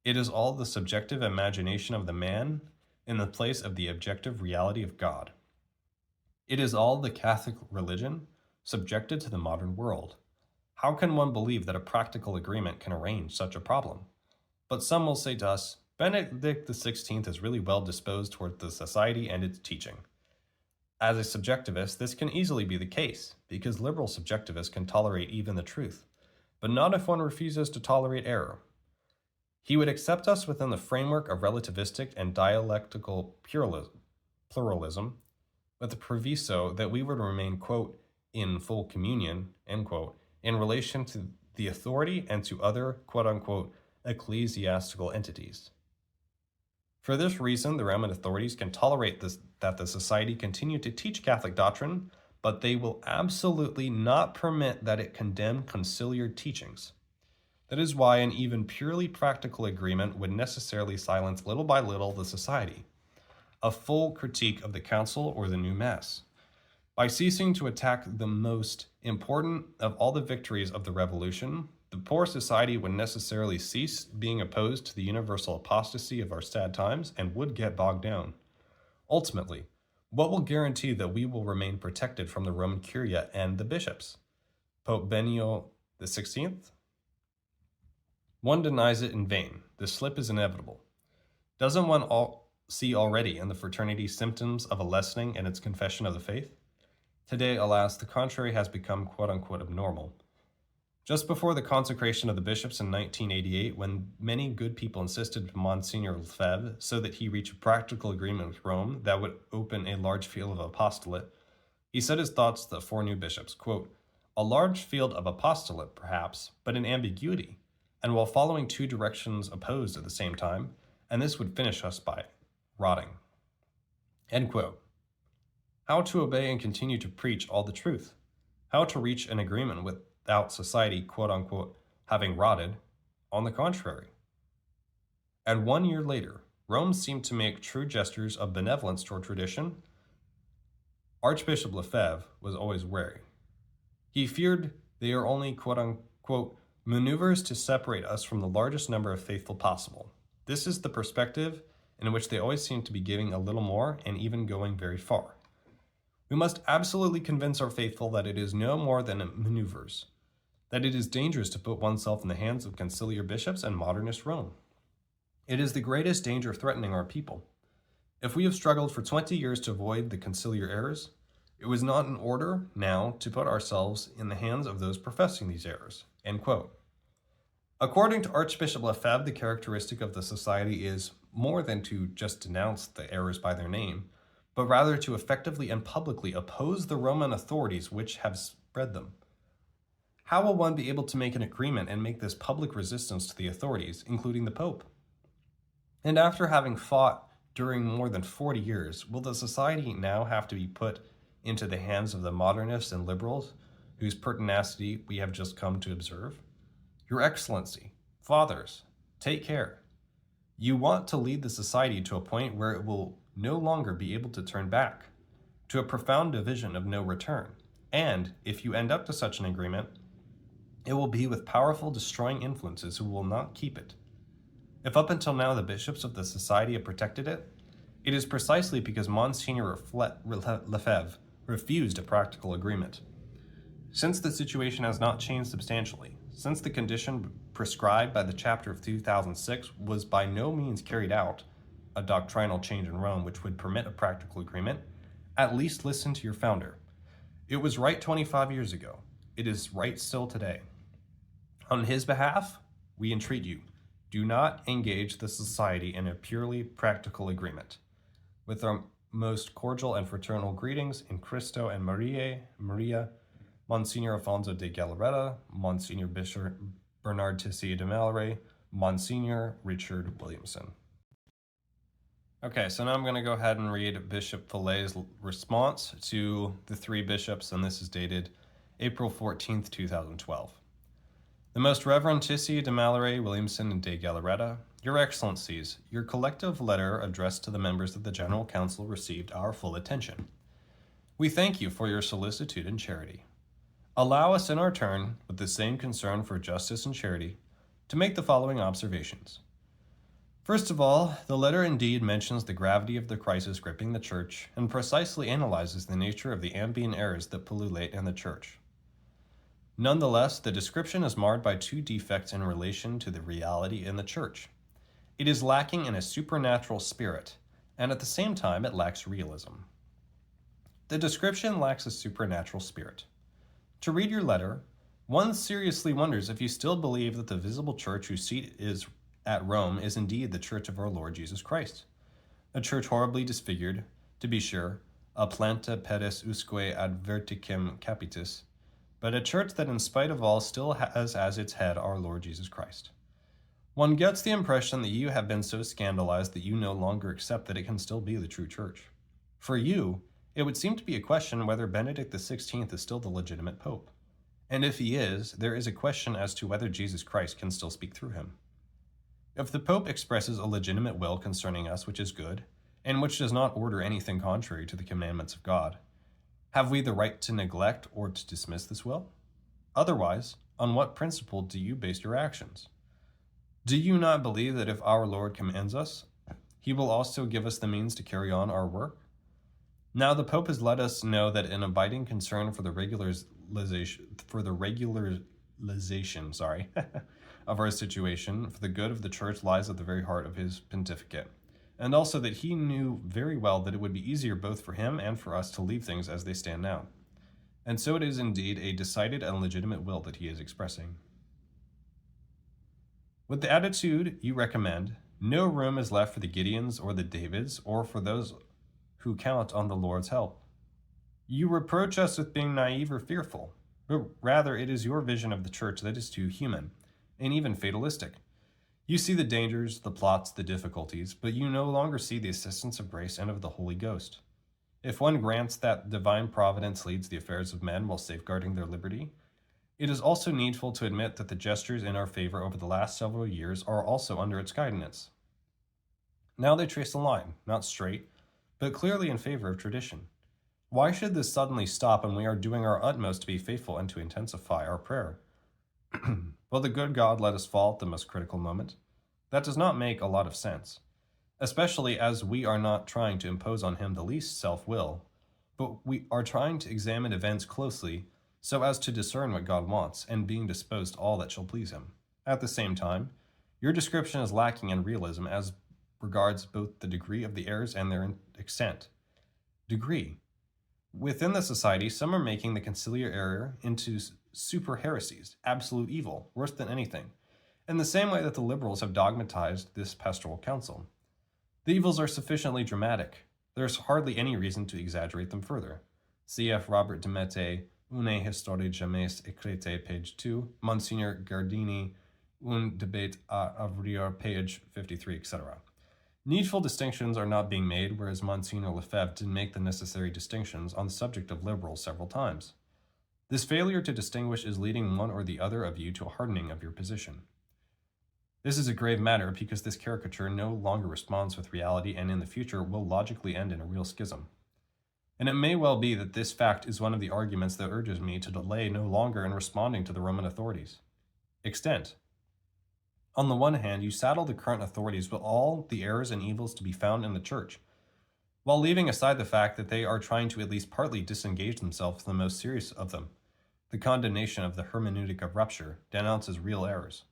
It is all the subjective imagination of the man in the place of the objective reality of God. It is all the Catholic religion subjected to the modern world. How can one believe that a practical agreement can arrange such a problem? But some will say to us, Benedict XVI is really well disposed toward the society and its teaching. As a subjectivist, this can easily be the case, because liberal subjectivists can tolerate even the truth, but not if one refuses to tolerate error. He would accept us within the framework of relativistic and dialectical pluralism, with the proviso that we would remain, quote, in full communion, end quote, in relation to the authority and to other, quote unquote, ecclesiastical entities. For this reason, the Roman authorities can tolerate that the society continue to teach Catholic doctrine, but they will absolutely not permit that it condemn conciliar teachings. That is why an even purely practical agreement would necessarily silence little by little the society. A full critique of the council or the new mass. By ceasing to attack the most important of all the victories of the revolution, the poor society would necessarily cease being opposed to the universal apostasy of our sad times and would get bogged down. Ultimately, what will guarantee that we will remain protected from the Roman Curia and the bishops? Pope Benio XVI? One denies it in vain. The slip is inevitable. Doesn't one see already in the fraternity symptoms of a lessening in its confession of the faith? Today, alas, the contrary has become quote-unquote abnormal. Just before the consecration of the bishops in 1988, when many good people insisted to Monsignor Lefebvre so that he reach a practical agreement with Rome that would open a large field of apostolate, he said his thoughts to the four new bishops, quote, a large field of apostolate, perhaps, but in ambiguity, and while following two directions opposed at the same time, and this would finish us by rotting. End quote. How to obey and continue to preach all the truth. How to reach an agreement without society, quote-unquote, having rotted. On the contrary. And 1 year later, Rome seemed to make true gestures of benevolence toward tradition. Archbishop Lefebvre was always wary. He feared they are only, quote-unquote, maneuvers to separate us from the largest number of faithful possible. This is the perspective in which they always seem to be giving a little more and even going very far. We must absolutely convince our faithful that it is no more than maneuvers, that it is dangerous to put oneself in the hands of conciliar bishops and modernist Rome. It is the greatest danger threatening our people. If we have struggled for 20 years to avoid the conciliar errors, it was not in order now to put ourselves in the hands of those professing these errors. End quote. According to Archbishop Lefebvre, the characteristic of the society is more than to just denounce the errors by their name, but rather to effectively and publicly oppose the Roman authorities which have spread them. How will one be able to make an agreement and make this public resistance to the authorities, including the Pope? And after having fought during more than 40 years, will the society now have to be put into the hands of the modernists and liberals, whose pertinacity we have just come to observe? Your Excellency, fathers, take care. You want to lead the society to a point where it will no longer be able to turn back, to a profound division of no return. And if you end up to such an agreement, it will be with powerful destroying influences who will not keep it. If up until now the bishops of the society have protected it, it is precisely because Monsignor Lefebvre refused a practical agreement. Since the situation has not changed substantially, since the condition prescribed by the chapter of 2006 was by no means carried out, a doctrinal change in Rome which would permit a practical agreement, at least listen to your founder. It was right 25 years ago. It is right still today. On his behalf, we entreat you, do not engage the society in a purely practical agreement. With our most cordial and fraternal greetings in Cristo and Maria, Monsignor Alfonso de Galarreta, Monsignor Bishop Bernard Tissi de Malray, Monsignor Richard Williamson. Okay, so now I'm going to go ahead and read Bishop Fellay's response to the three bishops, and this is dated April 14th, 2012. The Most Reverend Tissi de Malray, Williamson, and de Galarreta, Your Excellencies, your collective letter addressed to the members of the General Council received our full attention. We thank you for your solicitude and charity. Allow us in our turn, with the same concern for justice and charity, to make the following observations. First of all, the letter indeed mentions the gravity of the crisis gripping the Church and precisely analyzes the nature of the ambient errors that pullulate in the Church. Nonetheless, the description is marred by two defects in relation to the reality in the Church. It is lacking in a supernatural spirit, and at the same time it lacks realism. The description lacks a supernatural spirit. To read your letter, one seriously wonders if you still believe that the visible church whose seat is at Rome is indeed the church of our Lord Jesus Christ. A church horribly disfigured, to be sure, a planta pedis usque ad verticem capitis, but a church that in spite of all still has as its head our Lord Jesus Christ. One gets the impression that you have been so scandalized that you no longer accept that it can still be the true church. For you, it would seem to be a question whether Benedict XVI is still the legitimate pope. And if he is, there is a question as to whether Jesus Christ can still speak through him. If the pope expresses a legitimate will concerning us which is good, and which does not order anything contrary to the commandments of God, have we the right to neglect or to dismiss this will? Otherwise, on what principle do you base your actions? Do you not believe that if our Lord commands us, he will also give us the means to carry on our work? Now the Pope has let us know that an abiding concern for the regularization of our situation for the good of the Church lies at the very heart of his pontificate, and also that he knew very well that it would be easier both for him and for us to leave things as they stand now. And so it is indeed a decided and legitimate will that he is expressing. With the attitude you recommend, no room is left for the Gideons or the Davids or for those who count on the Lord's help. You reproach us with being naive or fearful, but rather it is your vision of the Church that is too human, and even fatalistic. You see the dangers, the plots, the difficulties, but you no longer see the assistance of grace and of the Holy Ghost. If one grants that divine providence leads the affairs of men while safeguarding their liberty, it is also needful to admit that the gestures in our favor over the last several years are also under its guidance. Now they trace a line, not straight, but clearly in favor of tradition. Why should this suddenly stop when we are doing our utmost to be faithful and to intensify our prayer? Will the good God let us fall at the most critical moment? That does not make a lot of sense, especially as we are not trying to impose on him the least self-will, but we are trying to examine events closely so as to discern what God wants, and being disposed to all that shall please him. At the same time, your description is lacking in realism as regards both the degree of the errors and their extent. Degree. Within the society, some are making the conciliar error into super heresies, absolute evil, worse than anything, in the same way that the liberals have dogmatized this pastoral council. The evils are sufficiently dramatic. There is hardly any reason to exaggerate them further. C.F. Robert de Mette, Une histoire jamais écrite, page 2, Monsignor Gardini, Un débat à ouvrir, page 53, etc. Needful distinctions are not being made, whereas Monsignor Lefebvre did make the necessary distinctions on the subject of liberals several times. This failure to distinguish is leading one or the other of you to a hardening of your position. This is a grave matter because this caricature no longer responds with reality and in the future will logically end in a real schism. And it may well be that this fact is one of the arguments that urges me to delay no longer in responding to the Roman authorities. Extent. On the one hand, you saddle the current authorities with all the errors and evils to be found in the Church, while leaving aside the fact that they are trying to at least partly disengage themselves from the most serious of them. The condemnation of the hermeneutic of rupture denounces real errors.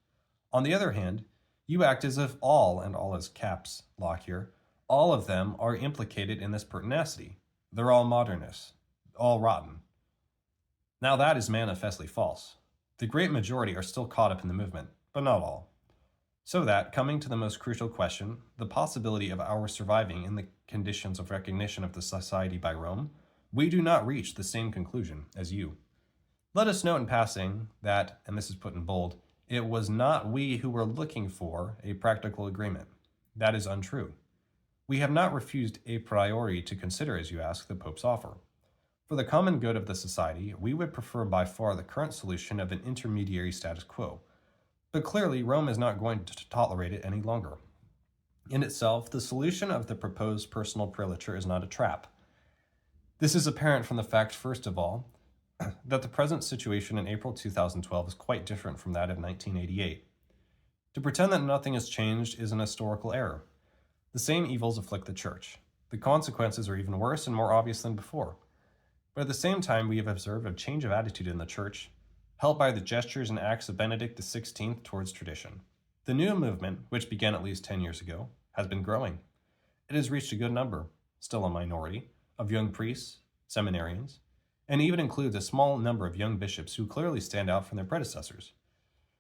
On the other hand, you act as if all, and all is caps lock here, all of them are implicated in this pertinacity. They're all modernists, all rotten. Now that is manifestly false. The great majority are still caught up in the movement, but not all. So that, coming to the most crucial question, the possibility of our surviving in the conditions of recognition of the society by Rome, we do not reach the same conclusion as you. Let us note in passing that, and this is put in bold, it was not we who were looking for a practical agreement. That is untrue. We have not refused a priori to consider, as you ask, the Pope's offer. For the common good of the society, we would prefer by far the current solution of an intermediary status quo. But clearly, Rome is not going to tolerate it any longer. In itself, the solution of the proposed personal prelature is not a trap. This is apparent from the fact, first of all, that the present situation in April 2012 is quite different from that of 1988. To pretend that nothing has changed is an historical error. The same evils afflict the Church. The consequences are even worse and more obvious than before. But at the same time, we have observed a change of attitude in the Church, helped by the gestures and acts of Benedict XVI towards tradition. The new movement, which began at least 10 years ago, has been growing. It has reached a good number, still a minority, of young priests, seminarians, and even includes a small number of young bishops who clearly stand out from their predecessors,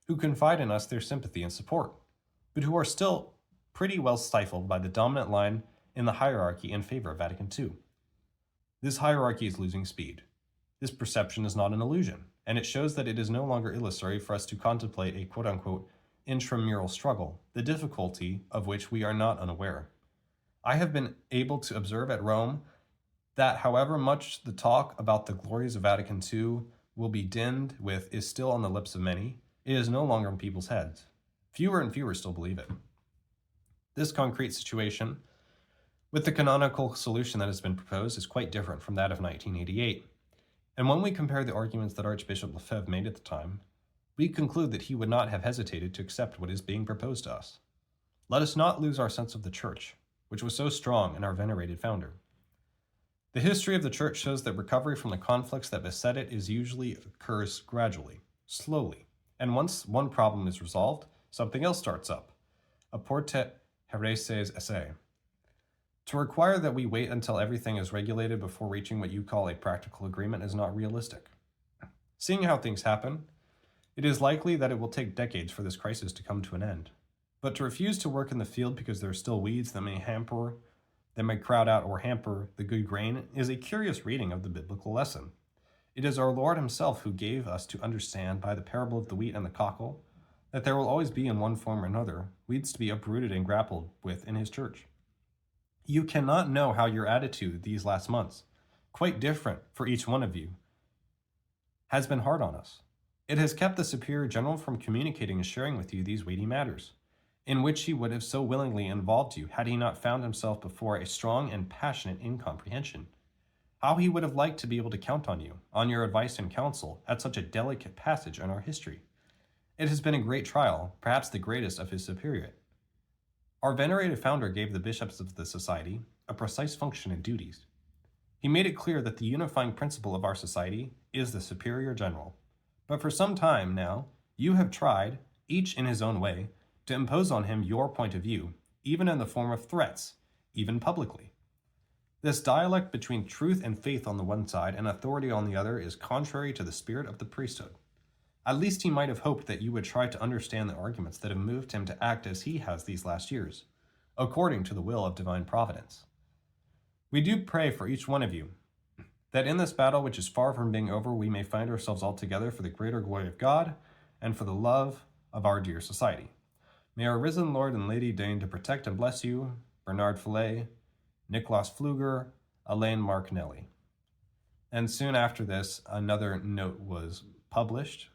who confide in us their sympathy and support, but who are still pretty well stifled by the dominant line in the hierarchy in favor of Vatican II. This hierarchy is losing speed. This perception is not an illusion, and it shows that it is no longer illusory for us to contemplate a quote-unquote intramural struggle, the difficulty of which we are not unaware. I have been able to observe at Rome that however much the talk about the glories of Vatican II will be dimmed with is still on the lips of many, it is no longer in people's heads. Fewer and fewer still believe it. This concrete situation, with the canonical solution that has been proposed, is quite different from that of 1988. And when we compare the arguments that Archbishop Lefebvre made at the time, we conclude that he would not have hesitated to accept what is being proposed to us. Let us not lose our sense of the Church, which was so strong in our venerated founder. The history of the Church shows that recovery from the conflicts that beset it usually occurs gradually, slowly, and once one problem is resolved, something else starts up. Apportet hereses esse. To require that we wait until everything is regulated before reaching what you call a practical agreement is not realistic. Seeing how things happen, it is likely that it will take decades for this crisis to come to an end. But to refuse to work in the field because there are still weeds that may crowd out or hamper the good grain is a curious reading of the biblical lesson. It is our Lord himself who gave us to understand by the parable of the wheat and the cockle that there will always be in one form or another weeds to be uprooted and grappled with in his church. You cannot know how your attitude these last months, quite different for each one of you, has been hard on us. It has kept the Superior General from communicating and sharing with you these weighty matters, in which he would have so willingly involved you had he not found himself before a strong and passionate incomprehension. How he would have liked to be able to count on you, on your advice and counsel, at such a delicate passage in our history. It has been a great trial, perhaps the greatest of his superiorate. Our venerated founder gave the bishops of the society a precise function and duties. He made it clear that the unifying principle of our society is the Superior General. But for some time now, you have tried, each in his own way, to impose on him your point of view, even in the form of threats, even publicly. This dialect between truth and faith on the one side and authority on the other is contrary to the spirit of the priesthood. At least he might have hoped that you would try to understand the arguments that have moved him to act as he has these last years, according to the will of divine providence. We do pray for each one of you, that in this battle which is far from being over, we may find ourselves all together for the greater glory of God and for the love of our dear society. May our risen Lord and Lady deign to protect and bless you, Bernard Fellay, Nicolas Pfluger, Alain Marcinelli. And soon after this, another note was published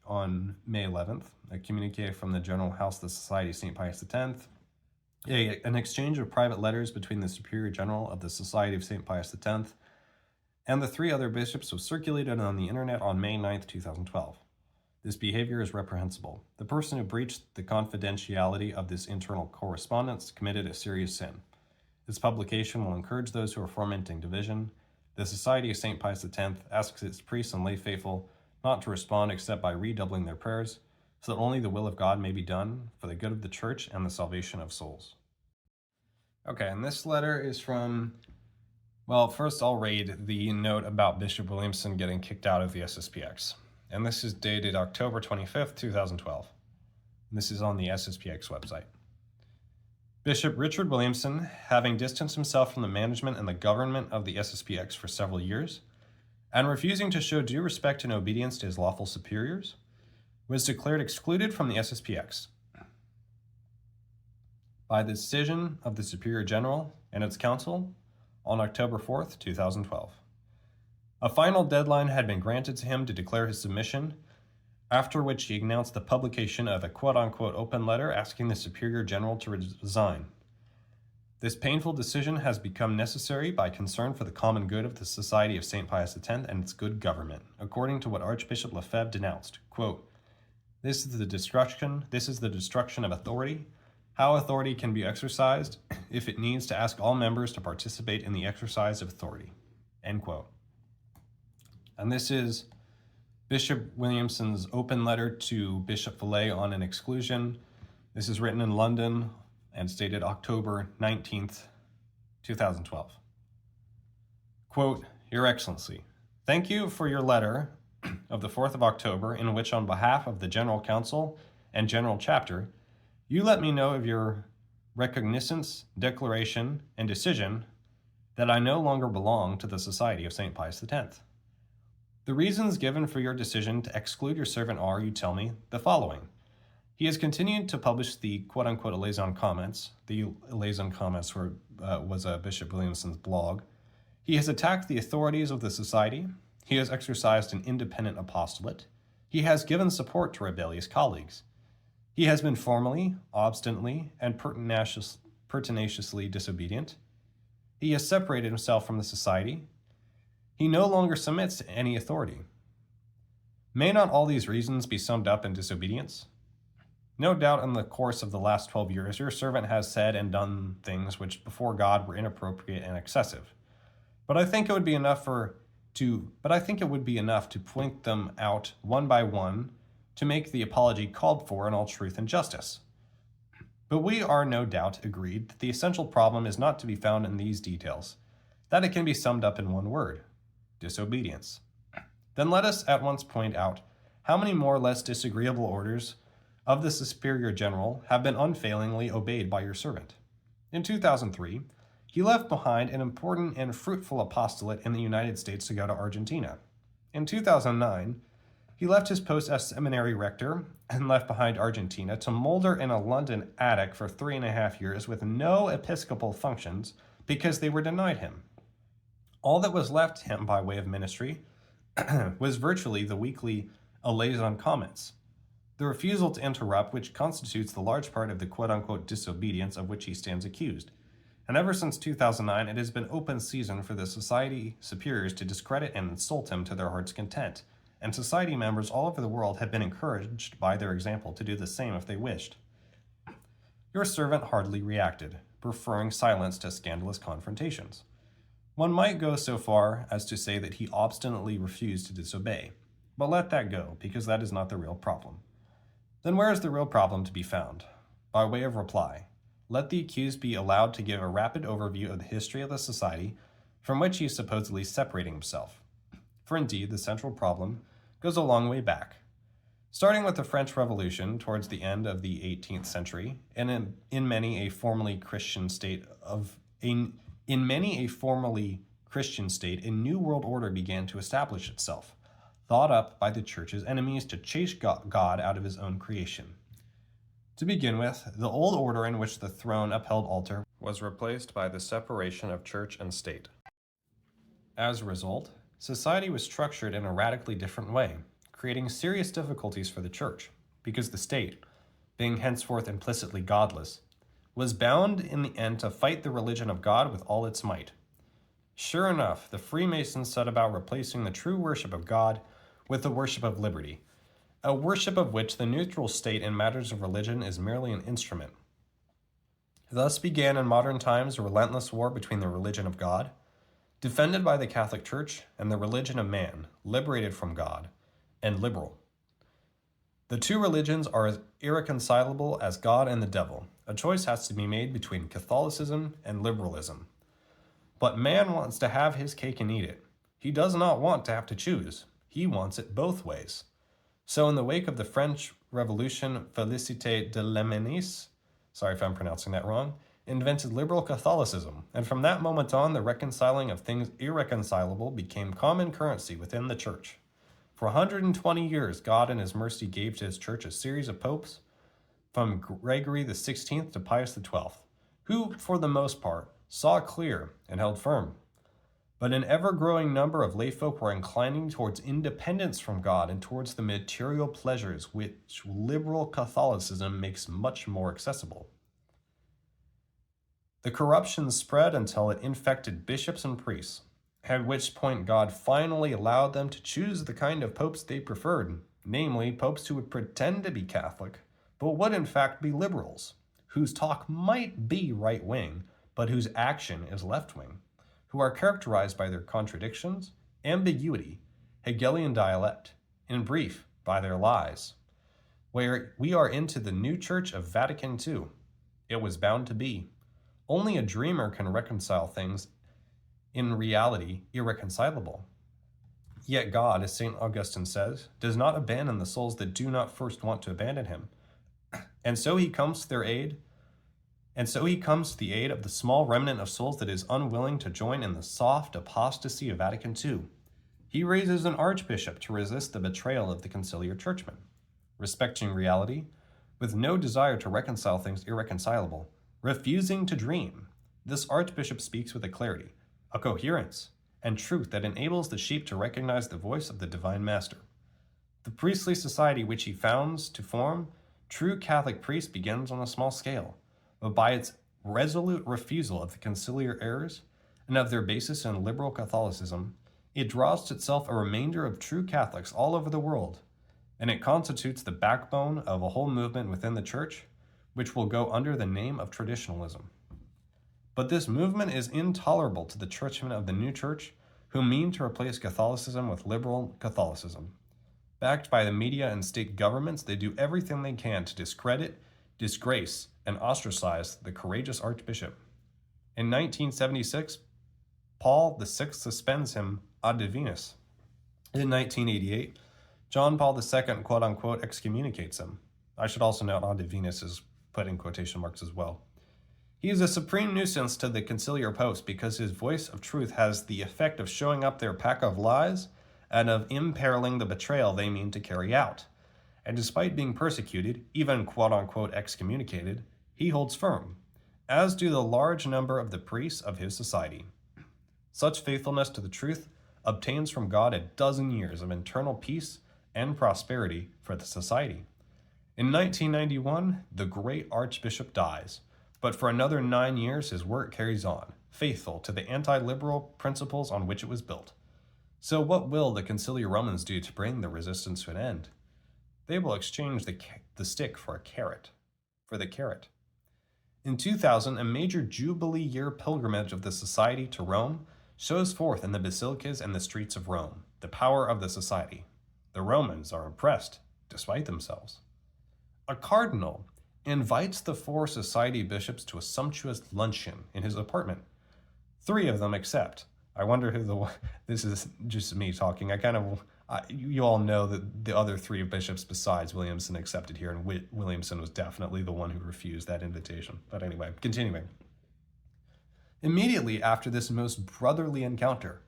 on May 11th, a communique from the General House of the Society of St. Pius X, an exchange of private letters between the Superior General of the Society of St. Pius X and the 3 other bishops was circulated on the internet on May 9th, 2012. This behavior is reprehensible. The person who breached the confidentiality of this internal correspondence committed a serious sin. Its publication will encourage those who are fomenting division. The Society of St. Pius X asks its priests and lay faithful not to respond except by redoubling their prayers, so that only the will of God may be done for the good of the Church and the salvation of souls. Okay, and this letter is from, well, first I'll read the note about Bishop Williamson getting kicked out of the SSPX. And this is dated October 25th, 2012. And this is on the SSPX website. Bishop Richard Williamson, having distanced himself from the management and the government of the SSPX for several years, and refusing to show due respect and obedience to his lawful superiors, was declared excluded from the SSPX by the decision of the Superior General and its Council on October 4th, 2012. A final deadline had been granted to him to declare his submission, after which he announced the publication of a quote-unquote open letter asking the Superior General to resign. This painful decision has become necessary by concern for the common good of the Society of St. Pius X and its good government, according to what Archbishop Lefebvre denounced. Quote, This is the destruction of authority. How authority can be exercised if it needs to ask all members to participate in the exercise of authority. End quote. And this is Bishop Williamson's open letter to Bishop Fellay on an exclusion. This is written in London and stated October 19th, 2012. Quote, Your Excellency, thank you for your letter of the 4th of October in which on behalf of the General Council and General Chapter, you let me know of your recognizance, declaration, and decision that I no longer belong to the Society of St. Pius X. The reasons given for your decision to exclude your servant are, you tell me, the following. He has continued to publish the quote-unquote liaison comments. The liaison comments was Bishop Williamson's blog. He has attacked the authorities of the society. He has exercised an independent apostolate. He has given support to rebellious colleagues. He has been formally, obstinately, and pertinaciously disobedient. He has separated himself from the society. He no longer submits to any authority. May not all these reasons be summed up in disobedience? No doubt in the course of the last 12 years, your servant has said and done things which before God were inappropriate and excessive. But I think it would be enough to point them out one by one to make the apology called for in all truth and justice. But we are no doubt agreed that the essential problem is not to be found in these details, that it can be summed up in one word, disobedience. Then let us at once point out how many more or less disagreeable orders of the Superior General have been unfailingly obeyed by your servant. In 2003, he left behind an important and fruitful apostolate in the United States to go to Argentina. In 2009, he left his post as seminary rector and left behind Argentina to molder in a London attic for 3.5 years with no episcopal functions because they were denied him. All that was left him by way of ministry was virtually the weekly liaison comments. The refusal to interrupt, which constitutes the large part of the quote-unquote disobedience of which he stands accused. And ever since 2009, it has been open season for the society superiors to discredit and insult him to their heart's content, and society members all over the world have been encouraged by their example to do the same if they wished. Your servant hardly reacted, preferring silence to scandalous confrontations. One might go so far as to say that he obstinately refused to disobey, but let that go, because that is not the real problem. Then where is the real problem to be found? By way of reply, let the accused be allowed to give a rapid overview of the history of the society from which he is supposedly separating himself. For indeed, the central problem goes a long way back. Starting with the French Revolution towards the end of the 18th century, and in many a formerly Christian state, a new world order began to establish itself, thought up by the church's enemies to chase God out of his own creation. To begin with, the old order in which the throne upheld altar was replaced by the separation of church and state. As a result, society was structured in a radically different way, creating serious difficulties for the church, because the state, being henceforth implicitly godless, was bound in the end to fight the religion of God with all its might. Sure enough, the Freemasons set about replacing the true worship of God with the worship of liberty, a worship of which the neutral state in matters of religion is merely an instrument. Thus began in modern times a relentless war between the religion of God, defended by the Catholic Church, and the religion of man, liberated from God, and liberal. The two religions are as irreconcilable as God and the devil. A choice has to be made between Catholicism and liberalism. But man wants to have his cake and eat it. He does not want to have to choose. He wants it both ways. So in the wake of the French Revolution, Félicité de Lamennais, sorry if I'm pronouncing that wrong, invented liberal Catholicism, and from that moment on, the reconciling of things irreconcilable became common currency within the Church. For 120 years, God in his mercy gave to his Church a series of popes, from Gregory XVI to Pius XII, who, for the most part, saw clear and held firm. But an ever-growing number of layfolk were inclining towards independence from God and towards the material pleasures which liberal Catholicism makes much more accessible. The corruption spread until it infected bishops and priests, at which point God finally allowed them to choose the kind of popes they preferred, namely popes who would pretend to be Catholic, but would in fact be liberals, whose talk might be right-wing, but whose action is left-wing, who are characterized by their contradictions, ambiguity, Hegelian dialect, in brief, by their lies. Where we are into the new church of Vatican II. It was bound to be. Only a dreamer can reconcile things in reality irreconcilable. Yet God, as St. Augustine says, does not abandon the souls that do not first want to abandon him. And so he comes to their aid, and so he comes to the aid of the small remnant of souls that is unwilling to join in the soft apostasy of Vatican II. He raises an archbishop to resist the betrayal of the conciliar churchmen, respecting reality, with no desire to reconcile things irreconcilable, refusing to dream. This archbishop speaks with a clarity, a coherence, and truth that enables the sheep to recognize the voice of the divine master. The priestly society which he founds to form true Catholic priests begins on a small scale, but by its resolute refusal of the conciliar errors and of their basis in liberal Catholicism, it draws to itself a remainder of true Catholics all over the world, and it constitutes the backbone of a whole movement within the Church, which will go under the name of traditionalism. But this movement is intolerable to the churchmen of the new church who mean to replace Catholicism with liberal Catholicism. Backed by the media and state governments, they do everything they can to discredit, disgrace, and ostracize the courageous archbishop. In 1976, Paul VI suspends him ad divinis. In 1988, John Paul II, quote-unquote, excommunicates him. I should also note ad divinis is put in quotation marks as well. He is a supreme nuisance to the conciliar popes because his voice of truth has the effect of showing up their pack of lies and of imperiling the betrayal they mean to carry out. And despite being persecuted, even quote-unquote excommunicated, he holds firm, as do the large number of the priests of his society. Such faithfulness to the truth obtains from God a dozen years of internal peace and prosperity for the society. In 1991, the great archbishop dies, but for another 9 years his work carries on, faithful to the anti-liberal principles on which it was built. So what will the conciliar Romans do to bring the resistance to an end? They will exchange the stick for the carrot. In 2000, a major Jubilee year pilgrimage of the society to Rome shows forth in the basilicas and the streets of Rome the power of the society. The Romans are impressed, despite themselves. A cardinal invites the 4 society bishops to a sumptuous luncheon in his apartment. 3 of them accept. I wonder who this is just me talking. You all know that the other 3 bishops besides Williamson accepted here, and Williamson was definitely the one who refused that invitation. But anyway, continuing. Immediately after this most brotherly encounter,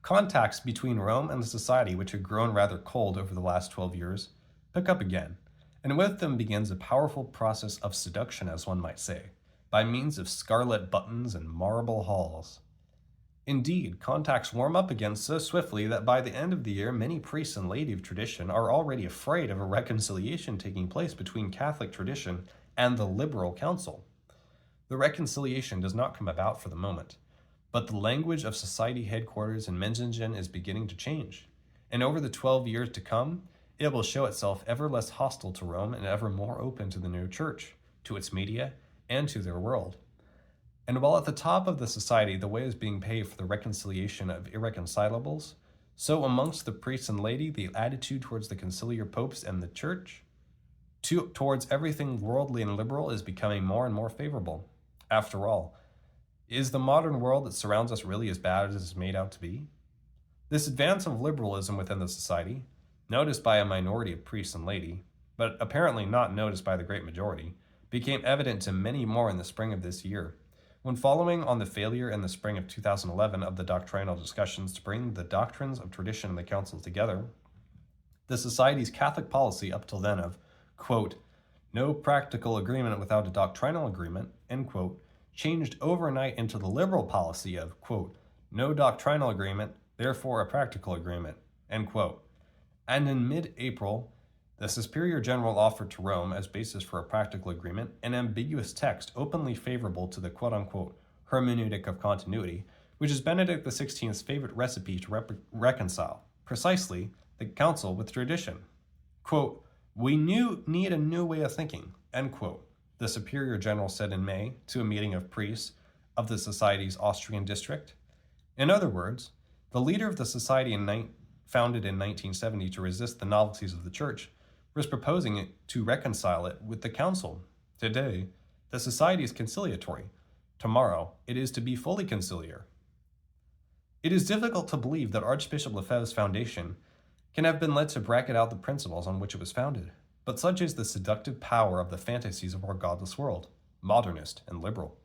contacts between Rome and the society, which had grown rather cold over the last 12 years, pick up again, and with them begins a powerful process of seduction, as one might say, by means of scarlet buttons and marble halls. Indeed, contacts warm up again so swiftly that by the end of the year, many priests and laity of tradition are already afraid of a reconciliation taking place between Catholic tradition and the liberal council. The reconciliation does not come about for the moment, but the language of society headquarters in Menzingen is beginning to change, and over the 12 years to come, it will show itself ever less hostile to Rome and ever more open to the new church, to its media, and to their world. And while at the top of the society the way is being paved for the reconciliation of irreconcilables, so amongst the priests and laity the attitude towards the conciliar popes and the church, towards everything worldly and liberal, is becoming more and more favorable. After all, is the modern world that surrounds us really as bad as it's made out to be? This advance of liberalism within the society, noticed by a minority of priests and laity, but apparently not noticed by the great majority, became evident to many more in the spring of this year, when following on the failure in the spring of 2011 of the doctrinal discussions to bring the doctrines of tradition and the council together, the Society's Catholic policy up till then of, quote, no practical agreement without a doctrinal agreement, end quote, changed overnight into the liberal policy of, quote, no doctrinal agreement, therefore a practical agreement, end quote. And in mid-April, the Superior General offered to Rome, as basis for a practical agreement, an ambiguous text openly favorable to the quote-unquote hermeneutic of continuity, which is Benedict XVI's favorite recipe to reconcile, precisely, the council with tradition. Quote, "We need a new way of thinking," end quote, the Superior General said in May to a meeting of priests of the Society's Austrian district. In other words, the leader of the Society founded in 1970 to resist the novelties of the Church was proposing to reconcile it with the Council. Today, the Society is conciliatory. Tomorrow, it is to be fully conciliar. It is difficult to believe that Archbishop Lefebvre's foundation can have been led to bracket out the principles on which it was founded, but such is the seductive power of the fantasies of our godless world, modernist and liberal.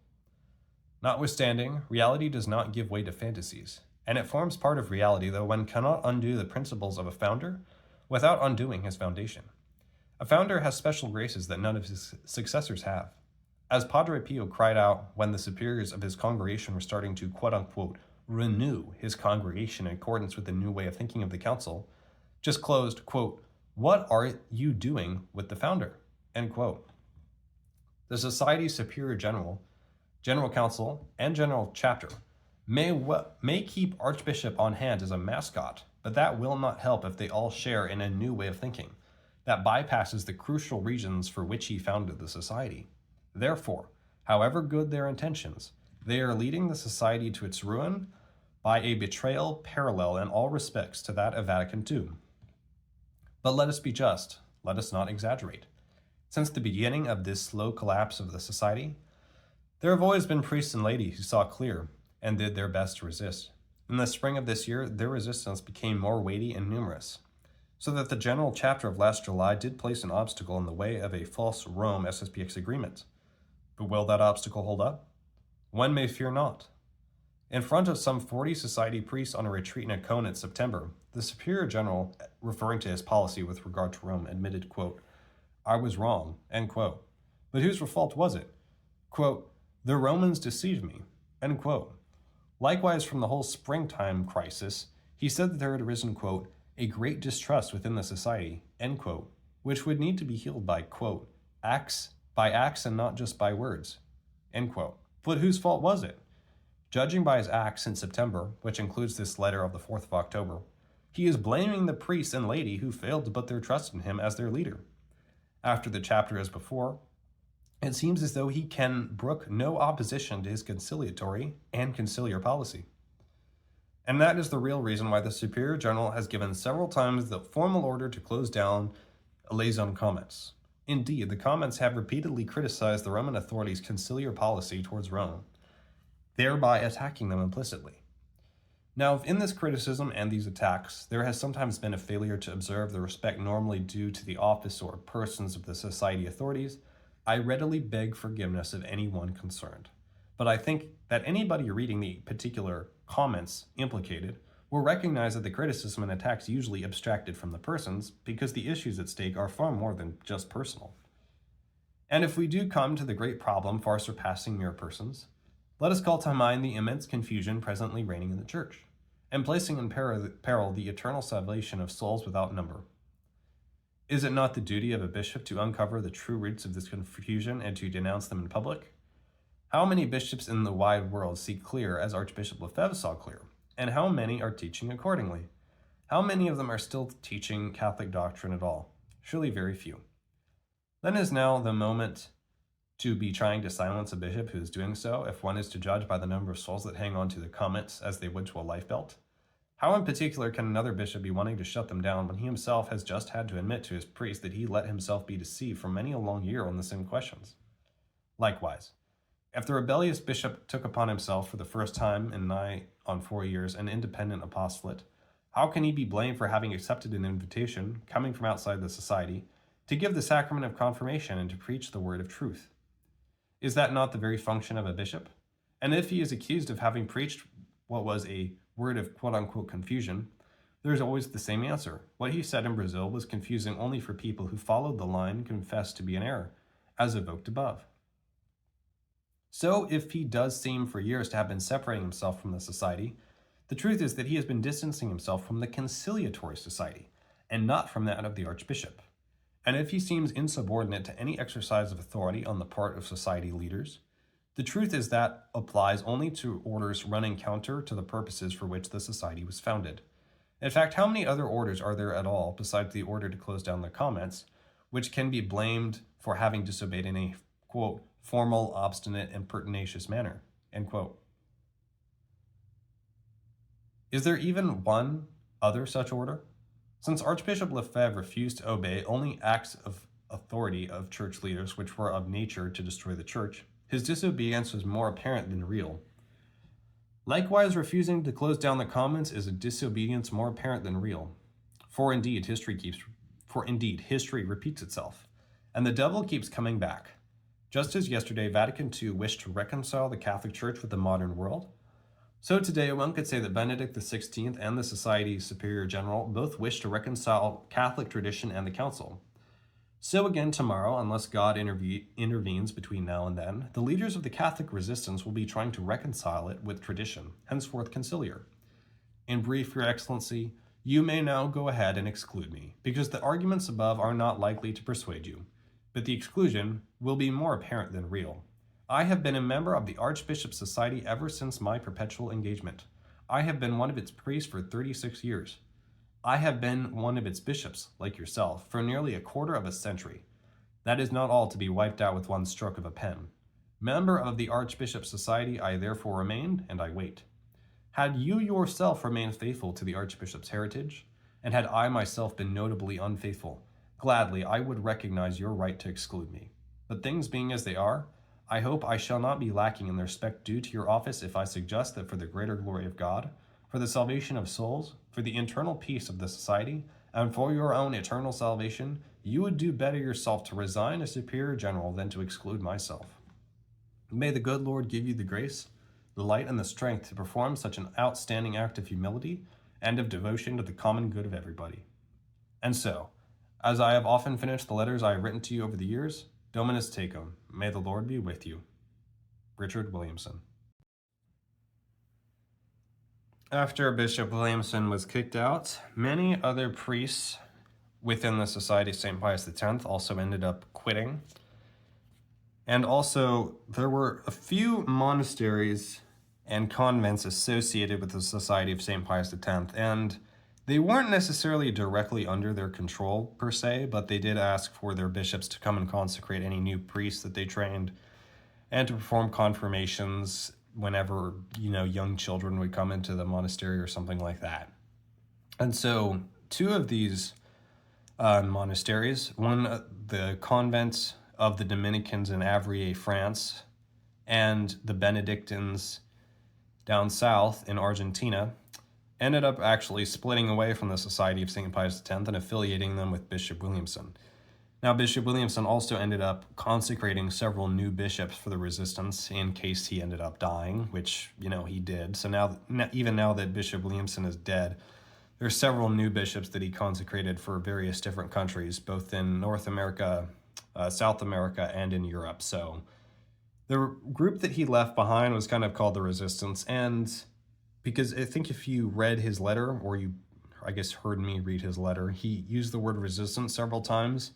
Notwithstanding, reality does not give way to fantasies, and it forms part of reality, though one cannot undo the principles of a founder without undoing his foundation. A founder has special graces that none of his successors have. As Padre Pio cried out when the superiors of his congregation were starting to quote-unquote renew his congregation in accordance with the new way of thinking of the council, just closed, quote, "What are you doing with the founder?" End quote. The Society's Superior General, General Council, and General Chapter may keep Archbishop on hand as a mascot, but that will not help if they all share in a new way of thinking that bypasses the crucial reasons for which he founded the Society. Therefore, however good their intentions, they are leading the Society to its ruin by a betrayal parallel in all respects to that of Vatican II. But let us be just, let us not exaggerate. Since the beginning of this slow collapse of the Society, there have always been priests and laity who saw clear and did their best to resist. In the spring of this year, their resistance became more weighty and numerous, so that the General Chapter of last July did place an obstacle in the way of a false Rome SSPX agreement. But will that obstacle hold up? One may fear not. In front of some 40 Society priests on a retreat in Icona in September, the Superior General, referring to his policy with regard to Rome, admitted, quote, "I was wrong," end quote. But whose fault was it? Quote, "The Romans deceived me," end quote. Likewise, from the whole springtime crisis, he said that there had arisen, quote, "a great distrust within the Society," end quote, which would need to be healed by, quote, acts and not just by words, end quote. But whose fault was it? Judging by his acts in September, which includes this letter of the 4th of October, he is blaming the priests and laity who failed to put their trust in him as their leader. After the chapter as before, it seems as though he can brook no opposition to his conciliatory and conciliar policy. And that is the real reason why the Superior General has given several times the formal order to close down liaison comments. Indeed, the comments have repeatedly criticized the Roman authorities' conciliar policy towards Rome, thereby attacking them implicitly. Now, if in this criticism and these attacks, there has sometimes been a failure to observe the respect normally due to the office or persons of the Society authorities, I readily beg forgiveness of anyone concerned. But I think that anybody reading the particular comments implicated will recognize that the criticism and attacks usually abstracted from the persons, because the issues at stake are far more than just personal. And if we do come to the great problem far surpassing mere persons, let us call to mind the immense confusion presently reigning in the Church, and placing in peril the eternal salvation of souls without number. Is it not the duty of a bishop to uncover the true roots of this confusion and to denounce them in public? How many bishops in the wide world see clear as Archbishop Lefebvre saw clear, and how many are teaching accordingly? How many of them are still teaching Catholic doctrine at all? Surely very few. Then is now the moment to be trying to silence a bishop who is doing so, if one is to judge by the number of souls that hang on to the comments as they would to a life belt? How in particular can another bishop be wanting to shut them down when he himself has just had to admit to his priest that he let himself be deceived for many a long year on the same questions? Likewise, if the rebellious bishop took upon himself for the first time in nigh on 4 years an independent apostolate, how can he be blamed for having accepted an invitation, coming from outside the Society, to give the sacrament of confirmation and to preach the word of truth? Is that not the very function of a bishop? And if he is accused of having preached what was a word of quote-unquote confusion, there is always the same answer. What he said in Brazil was confusing only for people who followed the line confessed to be an error, as evoked above. So if he does seem for years to have been separating himself from the Society, the truth is that he has been distancing himself from the conciliatory Society, and not from that of the Archbishop. And if he seems insubordinate to any exercise of authority on the part of Society leaders, The truth is that applies only to orders running counter to the purposes for which the society was founded. In fact, how many other orders are there at all besides the order to close down the comments, which can be blamed for having disobeyed in a, quote, formal, obstinate, and pertinacious manner, end quote? Is there even one other such order? Since Archbishop Lefebvre refused to obey only acts of authority of church leaders which were of nature to destroy the church, his disobedience was more apparent than real. Likewise, refusing to close down the comments is a disobedience more apparent than real. For indeed, history repeats itself, and the devil keeps coming back. Just as yesterday Vatican II wished to reconcile the Catholic Church with the modern world, so today one could say that Benedict XVI and the Society's Superior General both wish to reconcile Catholic tradition and the Council. So again tomorrow, unless God intervenes between now and then, the leaders of the Catholic resistance will be trying to reconcile it with tradition, henceforth conciliar. In brief, Your Excellency, you may now go ahead and exclude me, because the arguments above are not likely to persuade you, but the exclusion will be more apparent than real. I have been a member of the Archbishop Society ever since my perpetual engagement. I have been one of its priests for 36 years. I have been one of its bishops, like yourself, for nearly a quarter of a century. That is not all to be wiped out with one stroke of a pen. Member of the Archbishop Society, I therefore remain, and I wait. Had you yourself remained faithful to the Archbishop's heritage, and had I myself been notably unfaithful, gladly I would recognize your right to exclude me. But things being as they are, I hope I shall not be lacking in the respect due to your office if I suggest that for the greater glory of God, for the salvation of souls, for the internal peace of the society, and for your own eternal salvation, you would do better yourself to resign a superior general than to exclude myself. May the good Lord give you the grace, the light, and the strength to perform such an outstanding act of humility and of devotion to the common good of everybody. And so, as I have often finished the letters I have written to you over the years, Dominus tecum, may the Lord be with you. Richard Williamson. After Bishop Williamson was kicked out, many other priests within the Society of St. Pius X also ended up quitting. And also, there were a few monasteries and convents associated with the Society of St. Pius X, and they weren't necessarily directly under their control per se, but they did ask for their bishops to come and consecrate any new priests that they trained and to perform confirmations whenever, young children would come into the monastery or something like that. And so two of these monasteries, one, the convent of the Dominicans in Avrier, France, and the Benedictines down south in Argentina, ended up actually splitting away from the Society of St. Pius X and affiliating them with Bishop Williamson. Now, Bishop Williamson also ended up consecrating several new bishops for the resistance in case he ended up dying, which, he did. So now, even now that Bishop Williamson is dead, there's several new bishops that he consecrated for various different countries, both in North America, South America, and in Europe. So the group that he left behind was kind of called the Resistance, and because I think if you read his letter, or you, I guess, heard me read his letter, he used the word resistance several times,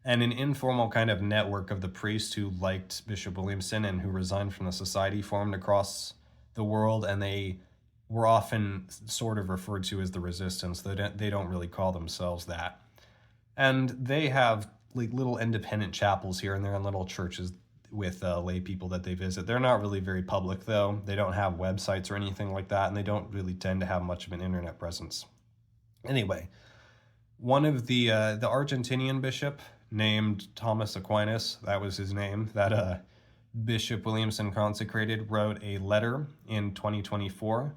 and an informal kind of network of the priests who liked Bishop Williamson and who resigned from the society formed across the world, and they were often sort of referred to as the Resistance. They don't really call themselves that. And they have like little independent chapels here and there and little churches with lay people that they visit. They're not really very public, though. They don't have websites or anything like that, and they don't really tend to have much of an internet presence. Anyway, one of the Argentinian bishop named Thomas Aquinas, that was his name, that Bishop Williamson consecrated, wrote a letter in 2024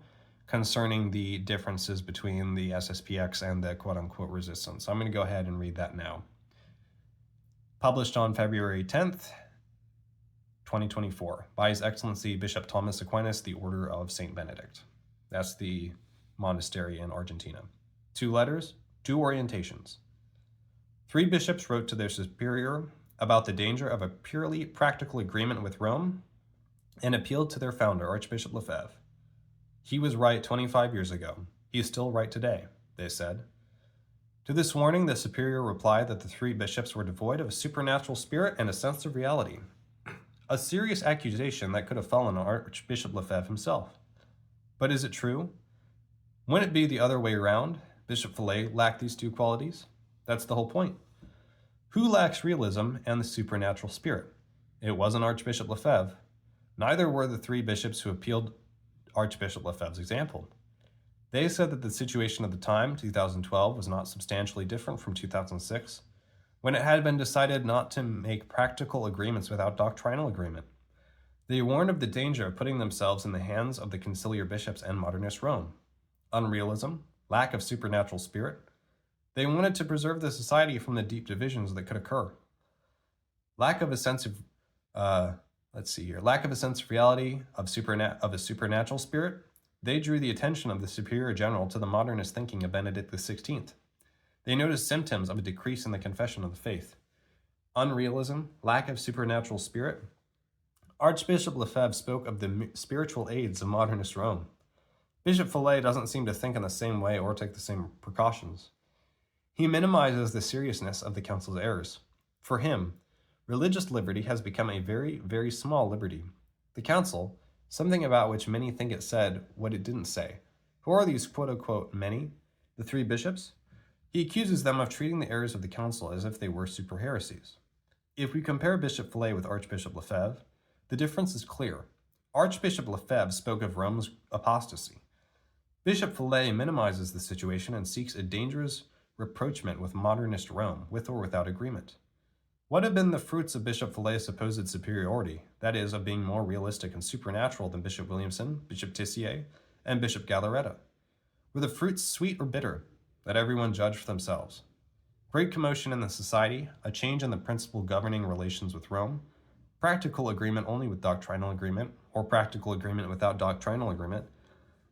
concerning the differences between the SSPX and the quote-unquote resistance. I'm going to go ahead and read that now. Published on February 10th, 2024, by His Excellency Bishop Thomas Aquinas, the Order of St. Benedict. That's the monastery in Argentina. 2 letters, 2 orientations. 3 bishops wrote to their superior about the danger of a purely practical agreement with Rome and appealed to their founder, Archbishop Lefebvre. He was right 25 years ago. He is still right today, they said. To this warning, the superior replied that the 3 bishops were devoid of a supernatural spirit and a sense of reality. a serious accusation that could have fallen on Archbishop Lefebvre himself. But is it true? Wouldn't it be the other way around? Bishop Fellay lacked these two qualities? That's the whole point. Who lacks realism and the supernatural spirit? It wasn't Archbishop Lefebvre. Neither were the three bishops who appealed Archbishop Lefebvre's example. They said that the situation at the time, 2012, was not substantially different from 2006, when it had been decided not to make practical agreements without doctrinal agreement. They warned of the danger of putting themselves in the hands of the conciliar bishops and modernist Rome. Unrealism, lack of supernatural spirit. They wanted to preserve the society from the deep divisions that could occur. Lack of a sense of reality of a supernatural spirit. They drew the attention of the Superior General to the modernist thinking of Benedict XVI. They noticed symptoms of a decrease in the confession of the faith. Unrealism, lack of supernatural spirit. Archbishop Lefebvre spoke of the spiritual aids of modernist Rome. Bishop Fellay doesn't seem to think in the same way or take the same precautions. He minimizes the seriousness of the council's errors. For him, religious liberty has become a very, very small liberty. The council, something about which many think it said what it didn't say. Who are these quote-unquote many? The three bishops? He accuses them of treating the errors of the council as if they were super heresies. If we compare Bishop Fellay with Archbishop Lefebvre, the difference is clear. Archbishop Lefebvre spoke of Rome's apostasy. Bishop Fellay minimizes the situation and seeks a dangerous rapprochement with modernist Rome, with or without agreement. What have been the fruits of Bishop Fellay's supposed superiority, that is, of being more realistic and supernatural than Bishop Williamson, Bishop Tissier, and Bishop Galarreta? Were the fruits sweet or bitter? Let everyone judge for themselves. Great commotion in the society, a change in the principle governing relations with Rome, practical agreement only with doctrinal agreement, or practical agreement without doctrinal agreement,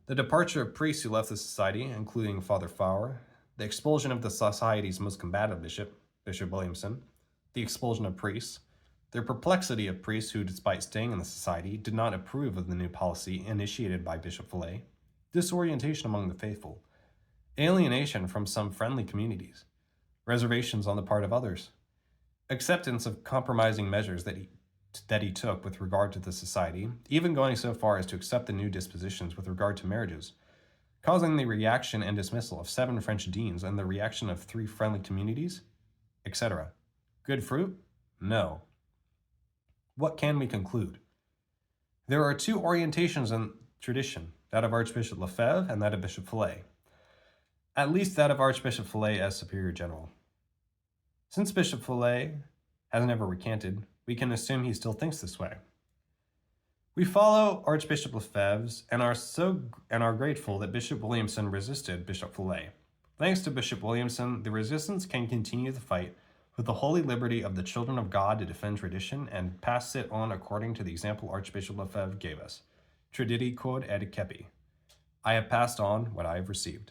the departure of priests who left the society, including Father Fowler, the expulsion of the society's most combative bishop, Bishop Williamson, the expulsion of priests, the perplexity of priests who, despite staying in the society, did not approve of the new policy initiated by Bishop Fellay, disorientation among the faithful, alienation from some friendly communities, reservations on the part of others, acceptance of compromising measures that he took with regard to the society, even going so far as to accept the new dispositions with regard to marriages, causing the reaction and dismissal of 7 French deans and the reaction of 3 friendly communities, etc. Good fruit? No. What can we conclude? There are 2 orientations in tradition, that of Archbishop Lefebvre and that of Bishop Fellay. At least that of Archbishop Fellay as Superior General. Since Bishop Fellay has never recanted, we can assume he still thinks this way. We follow Archbishop Lefebvre's and are grateful that Bishop Williamson resisted Bishop Fellay. Thanks to Bishop Williamson, the resistance can continue the fight with the holy liberty of the children of God to defend tradition and pass it on according to the example Archbishop Lefebvre gave us. Traditi quod et cepi. I have passed on what I have received.